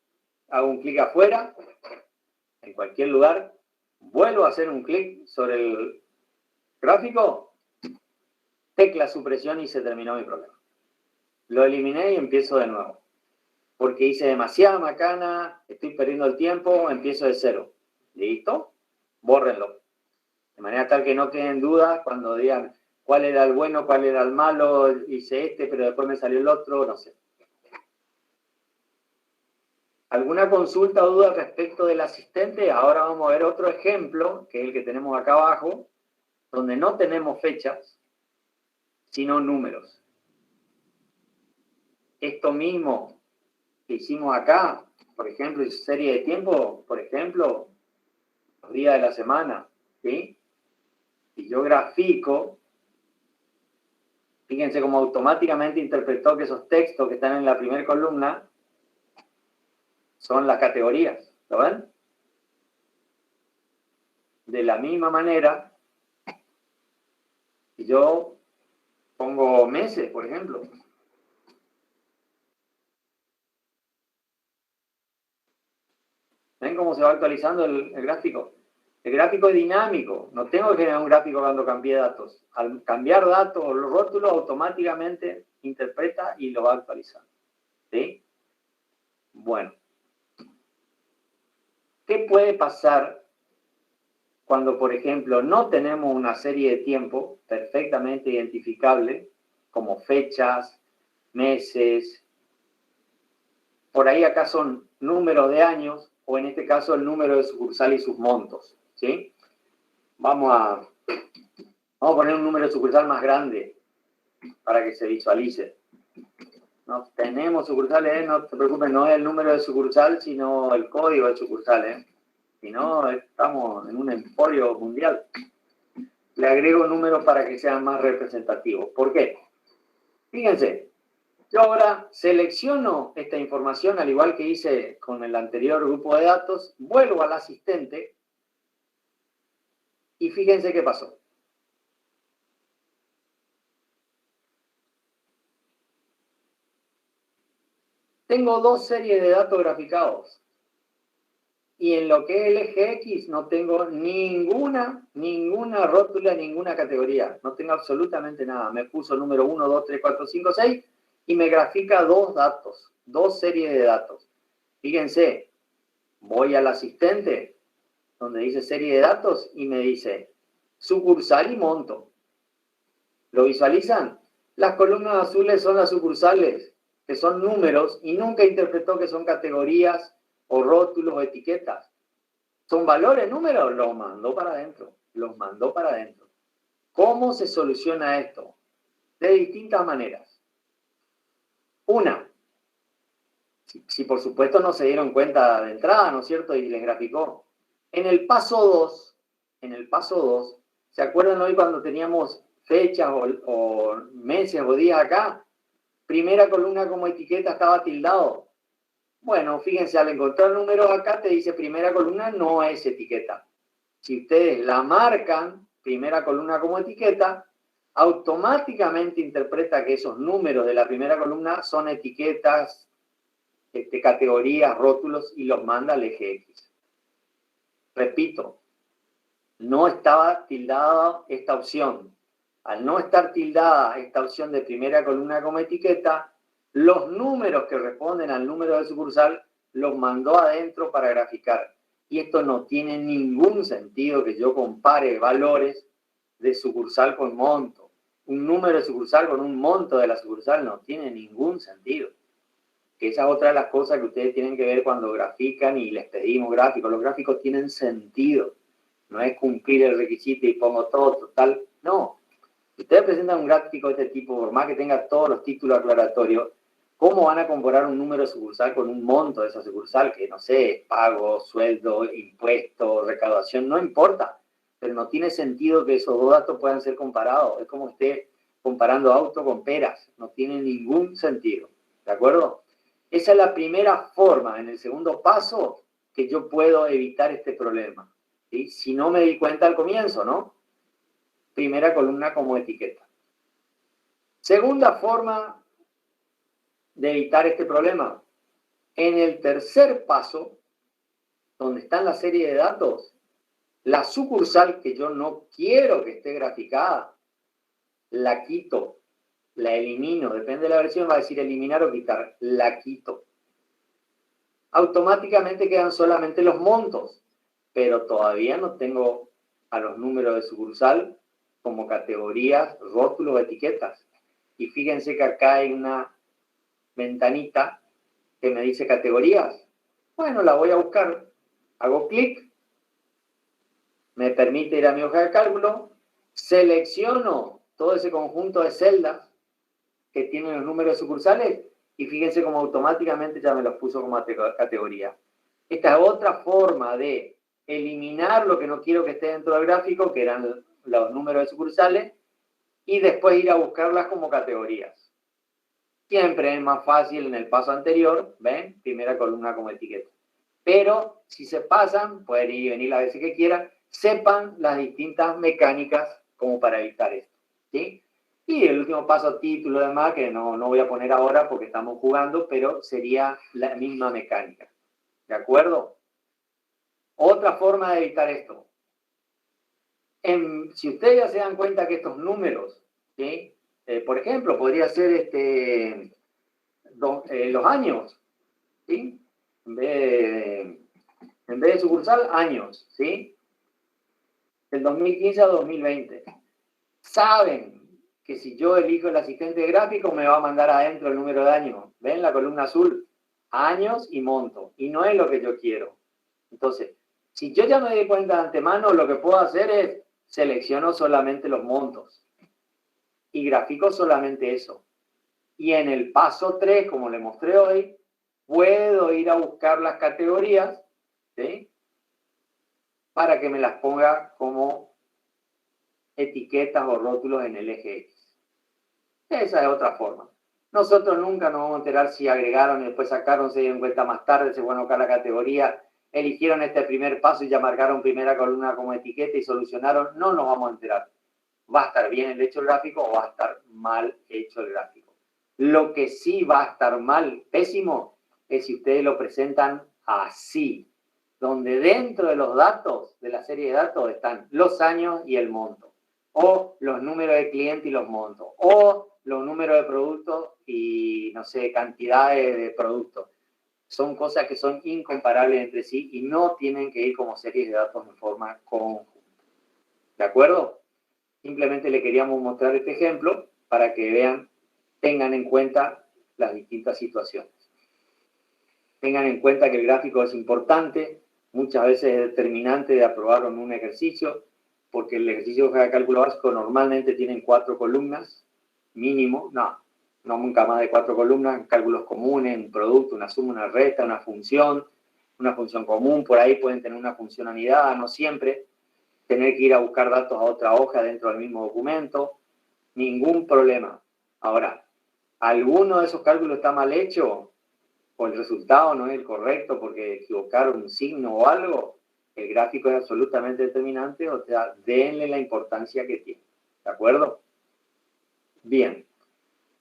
Hago un clic afuera, en cualquier lugar. Vuelvo a hacer un clic sobre el gráfico. Tecla supresión y se terminó mi problema. Lo eliminé y empiezo de nuevo. Porque hice demasiada macana, estoy perdiendo el tiempo, empiezo de cero. ¿Listo? Bórrenlo. De manera tal que no queden dudas cuando digan cuál era el bueno, cuál era el malo, hice este, pero después me salió el otro, no sé. ¿Alguna consulta o duda respecto del asistente? Ahora vamos a ver otro ejemplo, que es el que tenemos acá abajo, donde no tenemos fechas, sino números. Esto mismo que hicimos acá, por ejemplo, serie de tiempo, por ejemplo, los días de la semana, ¿sí? Y yo grafico, fíjense cómo automáticamente interpretó que esos textos que están en la primera columna son las categorías, ¿lo ven? De la misma manera, si yo pongo meses, por ejemplo, ¿ven cómo se va actualizando el gráfico? El gráfico es dinámico, no tengo que generar un gráfico cuando cambie datos. Al cambiar datos o los rótulos, automáticamente interpreta y lo va actualizando. ¿Sí? Bueno. ¿Qué puede pasar cuando, por ejemplo, no tenemos una serie de tiempo perfectamente identificable, como fechas, meses? Por ahí acá son números de años, o en este caso el número de sucursal y sus montos, ¿sí? Vamos a poner un número de sucursal más grande para que se visualice. No tenemos sucursales, no te preocupes, no es el número de sucursal, sino el código de sucursal, Si no, estamos en un emporio mundial. Le agrego números para que sean más representativos. ¿Por qué? Fíjense, yo ahora selecciono esta información, al igual que hice con el anterior grupo de datos, vuelvo al asistente y fíjense qué pasó. Tengo dos series de datos graficados. Y en lo que es el eje X no tengo ninguna rótula, ninguna categoría. No tengo absolutamente nada. Me puso número 1, 2, 3, 4, 5, 6 y me grafica dos datos, dos series de datos. Fíjense, voy al asistente, donde dice serie de datos, y me dice sucursal y monto. ¿Lo visualizan? Las columnas azules son las sucursales, que son números, y nunca interpretó que son categorías o rótulos o etiquetas. ¿Son valores, números? Los mandó para adentro. Los mandó para adentro. ¿Cómo se soluciona esto? De distintas maneras. Una, si por supuesto no se dieron cuenta de entrada, ¿no es cierto? Y les graficó. En el paso 2, ¿se acuerdan hoy cuando teníamos fechas o meses o días acá? Primera columna como etiqueta estaba tildado. Bueno, fíjense, al encontrar números acá te dice primera columna no es etiqueta. Si ustedes la marcan, primera columna como etiqueta, automáticamente interpreta que esos números de la primera columna son etiquetas, categorías, rótulos y los manda al eje X. Repito, no estaba tildada esta opción. Al no estar tildada esta opción de primera columna como etiqueta, los números que responden al número de sucursal los mandó adentro para graficar. Y esto no tiene ningún sentido que yo compare valores de sucursal con monto. Un número de sucursal con un monto de la sucursal no tiene ningún sentido. Que esa es otra de las cosas que ustedes tienen que ver cuando grafican y les pedimos gráficos. Los gráficos tienen sentido. No es cumplir el requisito y pongo todo total. No. Si ustedes presentan un gráfico de este tipo, por más que tenga todos los títulos aclaratorios, ¿cómo van a comparar un número de sucursal con un monto de esa sucursal? Que no sé, pago, sueldo, impuesto, recaudación, no importa. Pero no tiene sentido que esos dos datos puedan ser comparados. Es como esté comparando auto con peras. No tiene ningún sentido. ¿De acuerdo? Esa es la primera forma, en el segundo paso, que yo puedo evitar este problema. ¿Sí? Si no me di cuenta al comienzo, ¿no? Primera columna como etiqueta. Segunda forma de evitar este problema. En el tercer paso, donde está la serie de datos, la sucursal que yo no quiero que esté graficada, la quito, la elimino, depende de la versión, va a decir eliminar o quitar, la quito. Automáticamente quedan solamente los montos, pero todavía no tengo a los números de sucursal como categorías, rótulos o etiquetas. Y fíjense que acá hay una ventanita que me dice categorías. Bueno, la voy a buscar. Hago clic. Me permite ir a mi hoja de cálculo. Selecciono todo ese conjunto de celdas que tienen los números de sucursales y fíjense cómo automáticamente ya me los puso como categoría. Esta es otra forma de eliminar lo que no quiero que esté dentro del gráfico, que eran los números de sucursales, y después ir a buscarlas como categorías. Siempre es más fácil en el paso anterior, ¿ven? Primera columna como etiqueta. Pero si se pasan, pueden ir y venir las veces que quieran, sepan las distintas mecánicas como para evitar esto, ¿sí? Y el último paso, título y demás, que no voy a poner ahora porque estamos jugando, pero sería la misma mecánica. ¿De acuerdo? Otra forma de evitar esto. Si ustedes ya se dan cuenta que estos números, ¿sí? Por ejemplo, podría ser los años, ¿sí? En vez de sucursal, años, ¿sí? Del 2015 a 2020. Saben que si yo elijo el asistente de gráfico me va a mandar adentro el número de años. ¿Ven la columna azul? Años y monto. Y no es lo que yo quiero. Entonces, si yo ya me di cuenta de antemano, lo que puedo hacer es selecciono solamente los montos. Y grafico solamente eso. Y en el paso 3, como le mostré hoy, puedo ir a buscar las categorías, ¿sí? Para que me las ponga como etiquetas o rótulos en el eje X. Esa es otra forma. Nosotros nunca nos vamos a enterar si agregaron y después sacaron, se dieron cuenta más tarde, se fueron a buscar la categoría, eligieron este primer paso y ya marcaron primera columna como etiqueta y solucionaron. No nos vamos a enterar. Va a estar bien el hecho el gráfico o va a estar mal hecho el gráfico. Lo que sí va a estar mal, pésimo, es si ustedes lo presentan así, donde dentro de los datos, de la serie de datos, están los años y el monto, o los números de cliente y los montos, o los números de productos y, no sé, cantidades de productos. Son cosas que son incomparables entre sí y no tienen que ir como series de datos en forma conjunta. ¿De acuerdo? Simplemente le queríamos mostrar este ejemplo para que vean, tengan en cuenta las distintas situaciones. Tengan en cuenta que el gráfico es importante, muchas veces es determinante de aprobarlo en un ejercicio, porque el ejercicio de cálculo básico normalmente tienen 4 columnas, mínimo, no nunca más de 4 columnas, cálculos comunes, un producto, una suma, una resta, una función común, por ahí pueden tener una función anidada, no siempre, tener que ir a buscar datos a otra hoja dentro del mismo documento, ningún problema. Ahora, ¿alguno de esos cálculos está mal hecho? ¿O el resultado no es el correcto porque equivocaron un signo o algo? El gráfico es absolutamente determinante, o sea, denle la importancia que tiene. ¿De acuerdo? Bien.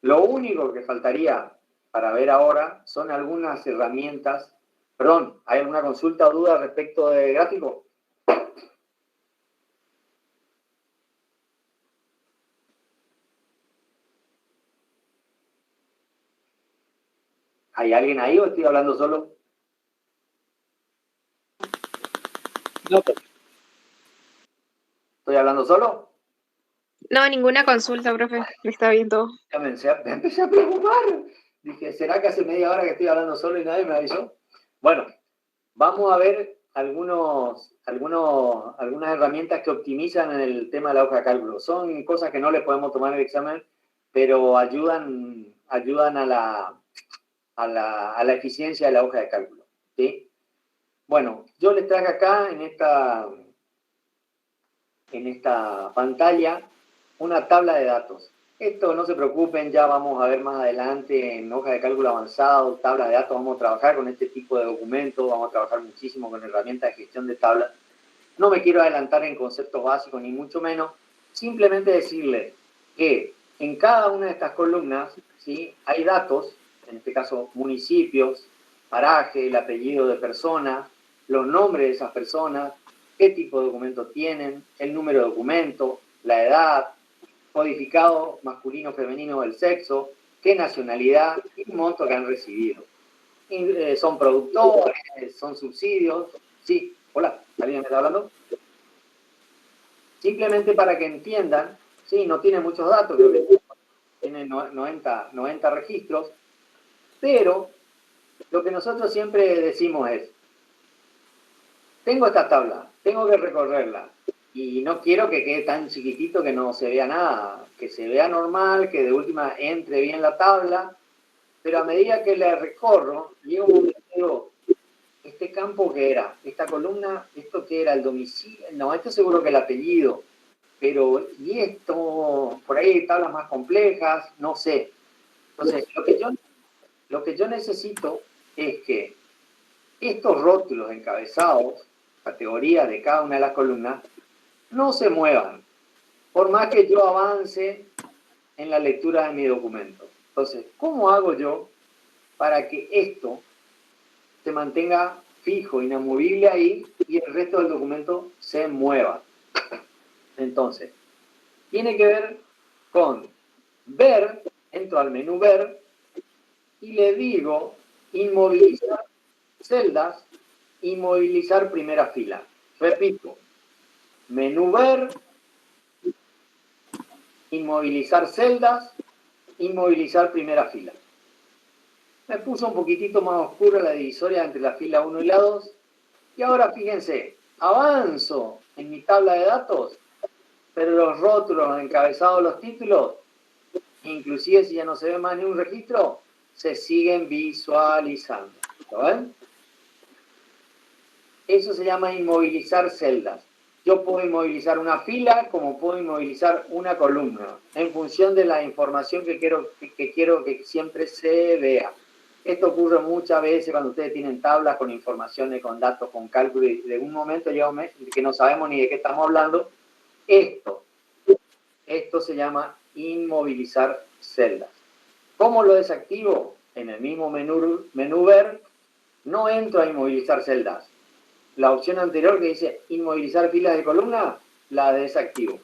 Lo único que faltaría para ver ahora son algunas herramientas. Perdón, ¿hay alguna consulta o duda respecto del gráfico? ¿Hay alguien ahí o estoy hablando solo? No, pues, ¿Estoy hablando solo? No, ninguna consulta, profe. Está bien todo. Ya me empecé a preocupar. Dije, ¿será que hace media hora que estoy hablando solo y nadie me avisó? Bueno, vamos a ver algunas herramientas que optimizan en el tema de la hoja de cálculo. Son cosas que no le podemos tomar en el examen, pero ayudan a la eficiencia de la hoja de cálculo. ¿Sí? Bueno, yo les traje acá en esta pantalla una tabla de datos. Esto no se preocupen, ya vamos a ver más adelante en hoja de cálculo avanzado, tabla de datos, vamos a trabajar con este tipo de documentos, vamos a trabajar muchísimo con herramientas de gestión de tablas. No me quiero adelantar en conceptos básicos, ni mucho menos, simplemente decirles que en cada una de estas columnas, ¿sí?, hay datos, en este caso municipios, paraje, el apellido de personas, los nombres de esas personas, qué tipo de documento tienen, el número de documento, la edad, codificado masculino, femenino, el sexo, qué nacionalidad y un monto que han recibido. Son productores, son subsidios. Sí, hola, ¿alguien me está hablando? Simplemente para que entiendan, sí, no tiene muchos datos, creo que tiene 90 registros, pero lo que nosotros siempre decimos es, tengo esta tabla, tengo que recorrerla, y no quiero que quede tan chiquitito que no se vea nada, que se vea normal, que de última entre bien la tabla, pero a medida que la recorro, llega un momento y digo, ¿este campo qué era? ¿Esta columna? ¿Esto qué era? ¿El domicilio? No, esto seguro que el apellido, pero ¿y esto? Por ahí hay tablas más complejas, no sé. Entonces, lo que yo necesito es que estos rótulos encabezados, categorías de cada una de las columnas, no se muevan, por más que yo avance en la lectura de mi documento. Entonces, ¿cómo hago yo para que esto se mantenga fijo, inamovible ahí y el resto del documento se mueva? Entonces, tiene que ver con ver, entro al menú ver y le digo inmovilizar celdas, inmovilizar primera fila. Repito, menú ver, inmovilizar celdas, inmovilizar primera fila. Me puso un poquitito más oscura la divisoria entre la fila 1 y la 2. Y ahora fíjense, avanzo en mi tabla de datos, pero los rótulos, los encabezados, los títulos, inclusive si ya no se ve más ni un registro, se siguen visualizando. ¿Lo ven? Eso se llama inmovilizar celdas. Yo puedo inmovilizar una fila como puedo inmovilizar una columna, en función de la información que quiero que siempre se vea. Esto ocurre muchas veces cuando ustedes tienen tablas con informaciones, con datos, con cálculo, y de un momento llega un mes que no sabemos ni de qué estamos hablando. Esto se llama inmovilizar celdas. ¿Cómo lo desactivo? En el mismo menú ver, no entro a inmovilizar celdas. La opción anterior que dice inmovilizar filas de columna, la desactivo.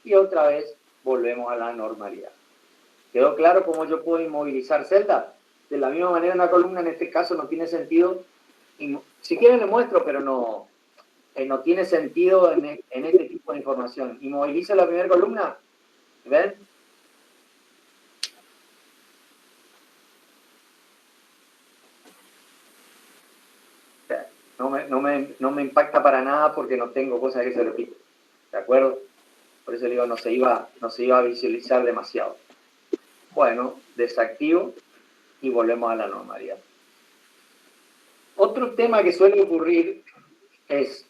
Y otra vez volvemos a la normalidad. ¿Quedó claro cómo yo puedo inmovilizar celdas? De la misma manera, una columna en este caso no tiene sentido. Si quieren le muestro, pero no tiene sentido en este tipo de información. Inmovilizo la primera columna. ¿Ven? No me impacta para nada porque no tengo cosas que se repiten. ¿De acuerdo? Por eso le digo, no se iba a visualizar demasiado. Bueno, desactivo y volvemos a la normalidad. Otro tema que suele ocurrir es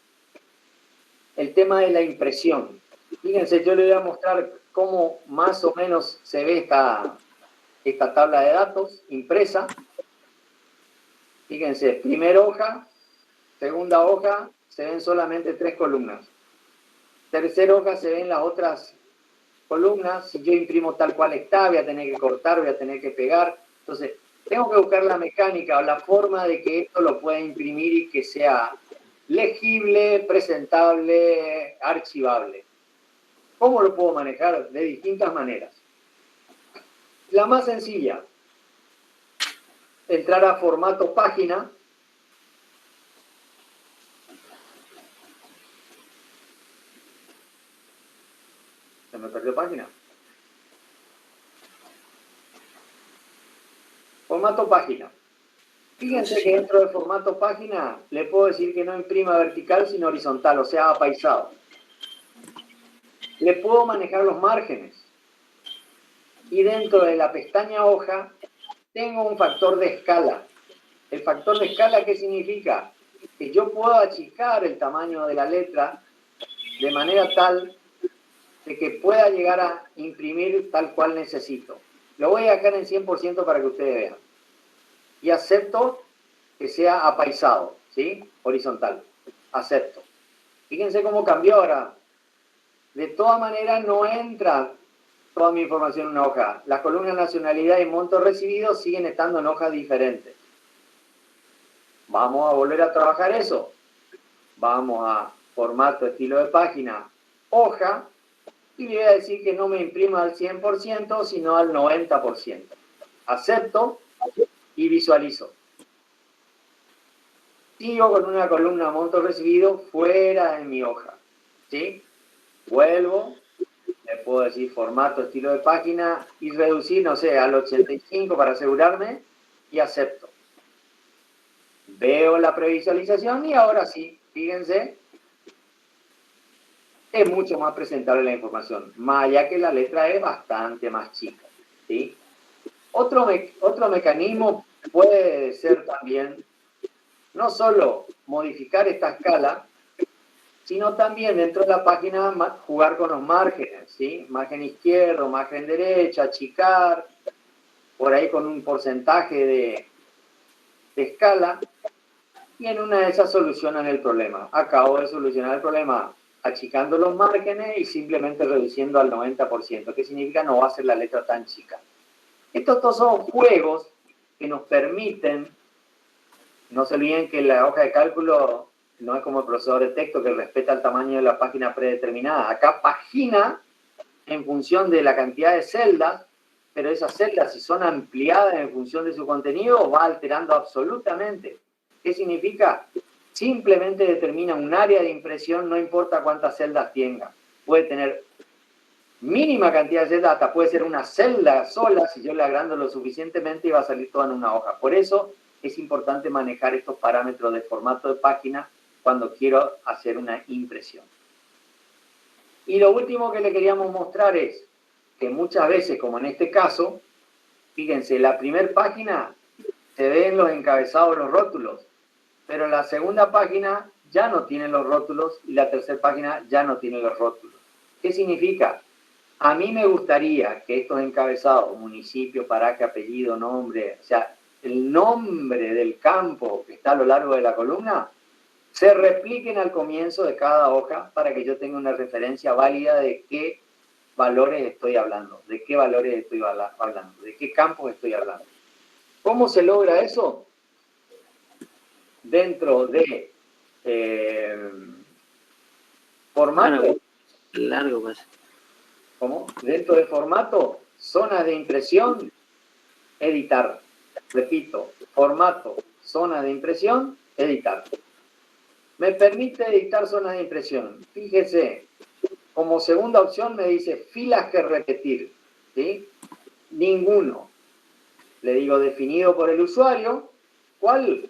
el tema de la impresión. Fíjense, yo le voy a mostrar cómo más o menos se ve esta tabla de datos impresa. Fíjense, primera hoja, segunda hoja, se ven solamente 3 columnas. Tercera hoja se ven las otras columnas. Si yo imprimo tal cual está, voy a tener que cortar, voy a tener que pegar. Entonces, tengo que buscar la mecánica o la forma de que esto lo pueda imprimir y que sea legible, presentable, archivable. ¿Cómo lo puedo manejar? De distintas maneras. La más sencilla, entrar a formato página. Se me perdió página. Formato página. Fíjense que dentro del formato página le puedo decir que no imprima vertical sino horizontal, o sea, apaisado. Le puedo manejar los márgenes. Y dentro de la pestaña hoja tengo un factor de escala. ¿El factor de escala qué significa? Que yo puedo achicar el tamaño de la letra de manera tal de que pueda llegar a imprimir tal cual necesito. Lo voy a dejar en 100% para que ustedes vean. Y acepto que sea apaisado, ¿sí? Horizontal. Acepto. Fíjense cómo cambió ahora. De todas maneras no entra toda mi información en una hoja. Las columnas nacionalidad y monto recibido siguen estando en hojas diferentes. Vamos a volver a trabajar eso. Vamos a formato, estilo de página, hoja, y le voy a decir que no me imprima al 100%, sino al 90%. Acepto y visualizo. Sigo con una columna monto recibido fuera de mi hoja. ¿Sí? Vuelvo, le puedo decir formato, estilo de página y reducir, no sé, al 85 para asegurarme y acepto. Veo la previsualización y ahora sí, fíjense, es mucho más presentable la información, más allá que la letra es bastante más chica, ¿sí? Otro mecanismo puede ser también no solo modificar esta escala, sino también dentro de la página jugar con los márgenes, ¿sí? Margen izquierdo, margen derecho, achicar, por ahí con un porcentaje de escala, y en una de esas solucionan el problema. Acabo de solucionar el problema achicando los márgenes y simplemente reduciendo al 90%. ¿Qué significa? No va a ser la letra tan chica. Estos todos son juegos que nos permiten, no se olviden que la hoja de cálculo no es como el procesador de texto que respeta el tamaño de la página predeterminada. Acá pagina en función de la cantidad de celdas, pero esas celdas, si son ampliadas en función de su contenido, va alterando absolutamente. ¿Qué significa? Simplemente determina un área de impresión, no importa cuántas celdas tenga. Puede tener mínima cantidad de celdas, hasta puede ser una celda sola, si yo le agrando lo suficientemente y va a salir toda en una hoja. Por eso es importante manejar estos parámetros de formato de página cuando quiero hacer una impresión. Y lo último que le queríamos mostrar es que muchas veces, como en este caso, fíjense, la primera página se ven los encabezados, los rótulos, pero la segunda página ya no tiene los rótulos y la tercera página ya no tiene los rótulos. ¿Qué significa? A mí me gustaría que estos encabezados, municipio, paraje, apellido, nombre, o sea, el nombre del campo que está a lo largo de la columna, se repliquen al comienzo de cada hoja para que yo tenga una referencia válida de qué valores estoy hablando, de qué valores estoy hablando, de qué campos estoy hablando. ¿Cómo se logra eso? Dentro de formato. Largo más. ¿Cómo? Dentro de formato, zona de impresión, editar. Repito, formato, zona de impresión, editar. Me permite editar zonas de impresión. Fíjese, como segunda opción me dice filas que repetir. ¿Sí? Ninguno. Le digo definido por el usuario. ¿Cuál?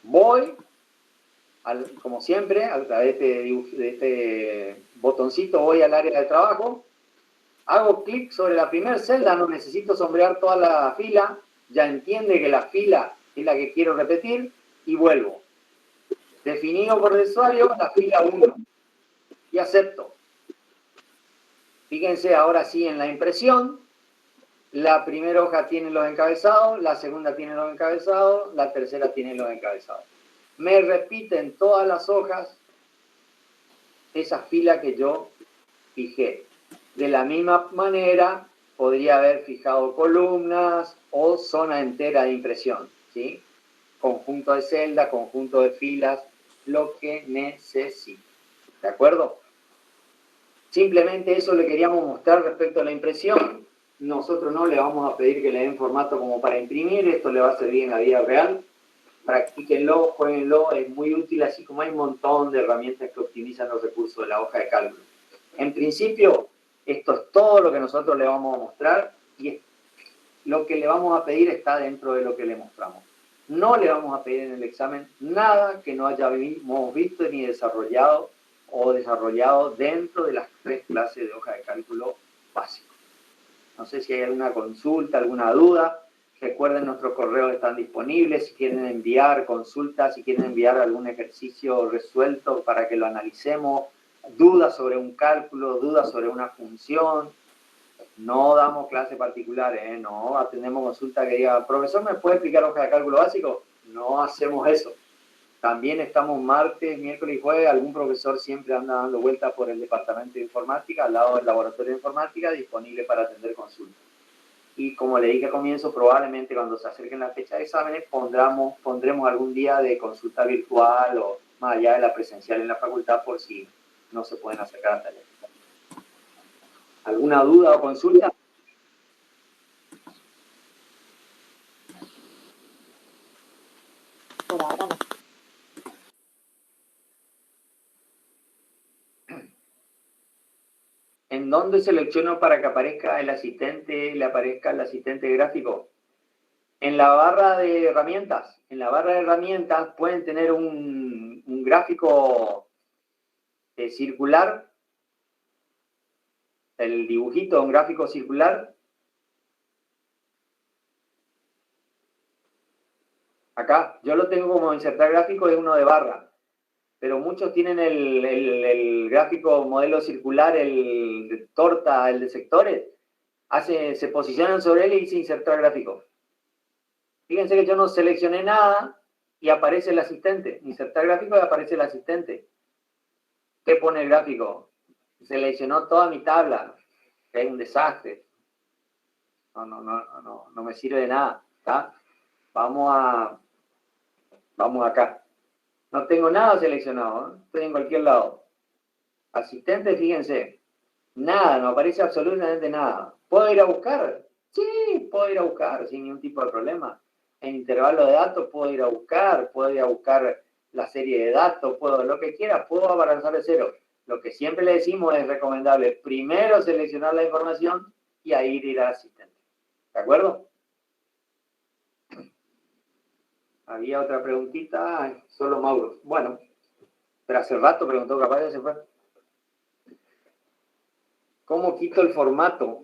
Voy, como siempre, a través de este botoncito voy al área de trabajo. Hago clic sobre la primera celda, no necesito sombrear toda la fila. Ya entiende que la fila es la que quiero repetir y vuelvo. Definido por el usuario, la fila 1. Y acepto. Fíjense ahora sí en la impresión. La primera hoja tiene los encabezados, la segunda tiene los encabezados, la tercera tiene los encabezados. Me repiten todas las hojas esa fila que yo fijé. De la misma manera, podría haber fijado columnas o zona entera de impresión, ¿sí? Conjunto de celdas, conjunto de filas, lo que necesite. ¿De acuerdo? Simplemente eso le queríamos mostrar respecto a la impresión. nosotros no le vamos a pedir que le den formato como para imprimir, esto le va a servir en la vida real. Practíquenlo, jueguenlo, es muy útil, así como hay un montón de herramientas que optimizan los recursos de la hoja de cálculo. En principio, esto es todo lo que nosotros le vamos a mostrar y lo que le vamos a pedir está dentro de lo que le mostramos. No le vamos a pedir en el examen nada que no hayamos visto ni desarrollado o desarrollado dentro de las 3 clases de hoja de cálculo básico. No sé si hay alguna consulta, alguna duda. Recuerden, nuestros correos están disponibles. Si quieren enviar consultas, si quieren enviar algún ejercicio resuelto para que lo analicemos, dudas sobre un cálculo, dudas sobre una función. No damos clases particulares, no atendemos consulta que diga, profesor, ¿me puede explicar hoja de cálculo básico? No hacemos eso. También estamos martes, miércoles y jueves. Algún profesor siempre anda dando vueltas por el departamento de informática, al lado del laboratorio de informática, disponible para atender consultas. Y como le dije al comienzo, probablemente cuando se acerquen la fecha de exámenes pondremos algún día de consulta virtual o más allá de la presencial en la facultad por si no se pueden acercar al taller. ¿Alguna duda o consulta? Por ahora no. ¿En dónde selecciono para que aparezca el asistente, le aparezca el asistente gráfico? En la barra de herramientas. En la barra de herramientas pueden tener un gráfico circular, el dibujito de un gráfico circular. Acá, yo lo tengo como insertar gráfico de uno de barra, pero muchos tienen el gráfico modelo circular, el de torta, el de sectores. Se posicionan sobre él y dice insertar gráfico. Fíjense que yo no seleccioné nada y aparece el asistente. Insertar gráfico y aparece el asistente. ¿Qué pone el gráfico? Seleccionó toda mi tabla. Que es un desastre. No me sirve de nada. ¿Está? Vamos acá. No tengo nada seleccionado. Estoy en cualquier lado. Asistente, fíjense. Nada, no aparece absolutamente nada. ¿Puedo ir a buscar? Sí, puedo ir a buscar sin ningún tipo de problema. En intervalo de datos puedo ir a buscar la serie de datos, puedo lo que quiera, puedo avanzar de cero. Lo que siempre le decimos es recomendable primero seleccionar la información y ahí ir al asistente. ¿De acuerdo? Había otra preguntita. Ay, solo Mauro. Bueno, pero hace rato preguntó, capaz ya se fue. ¿Cómo quito el formato?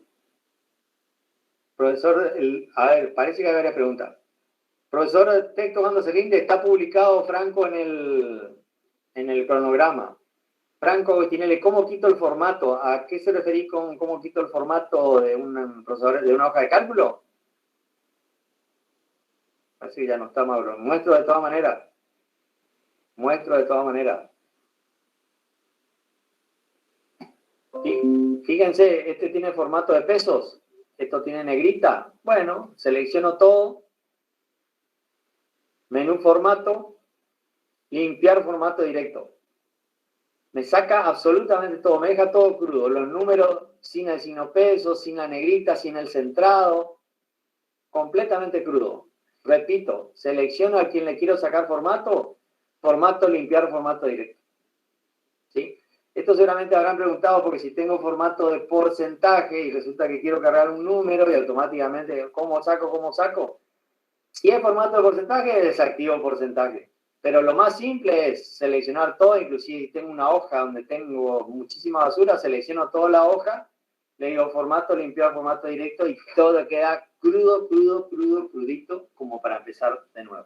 Profesor, a ver, parece que hay varias preguntas. Profesor, texto cuando se rinde, está publicado, Franco, en el cronograma. Franco Agostinelli, ¿cómo quito el formato? ¿A qué se referís con cómo quito el formato de de una hoja de cálculo? Así ya no está, Mauro. Muestro de todas maneras. Fíjense, este tiene formato de pesos. Esto tiene negrita. Bueno, selecciono todo. Menú formato. Limpiar formato directo. Me saca absolutamente todo. Me deja todo crudo. Los números sin el signo peso, sin la negrita, sin el centrado. Completamente crudo. Repito, selecciono a quien le quiero sacar formato. Formato, limpiar formato directo. ¿Sí? Esto seguramente habrán preguntado porque si tengo formato de porcentaje y resulta que quiero cargar un número y automáticamente, ¿cómo saco? Si es formato de porcentaje, desactivo porcentaje. Pero lo más simple es seleccionar todo, inclusive si tengo una hoja donde tengo muchísima basura, selecciono toda la hoja, le digo formato, limpiar formato directo y todo queda crudito, como para empezar de nuevo.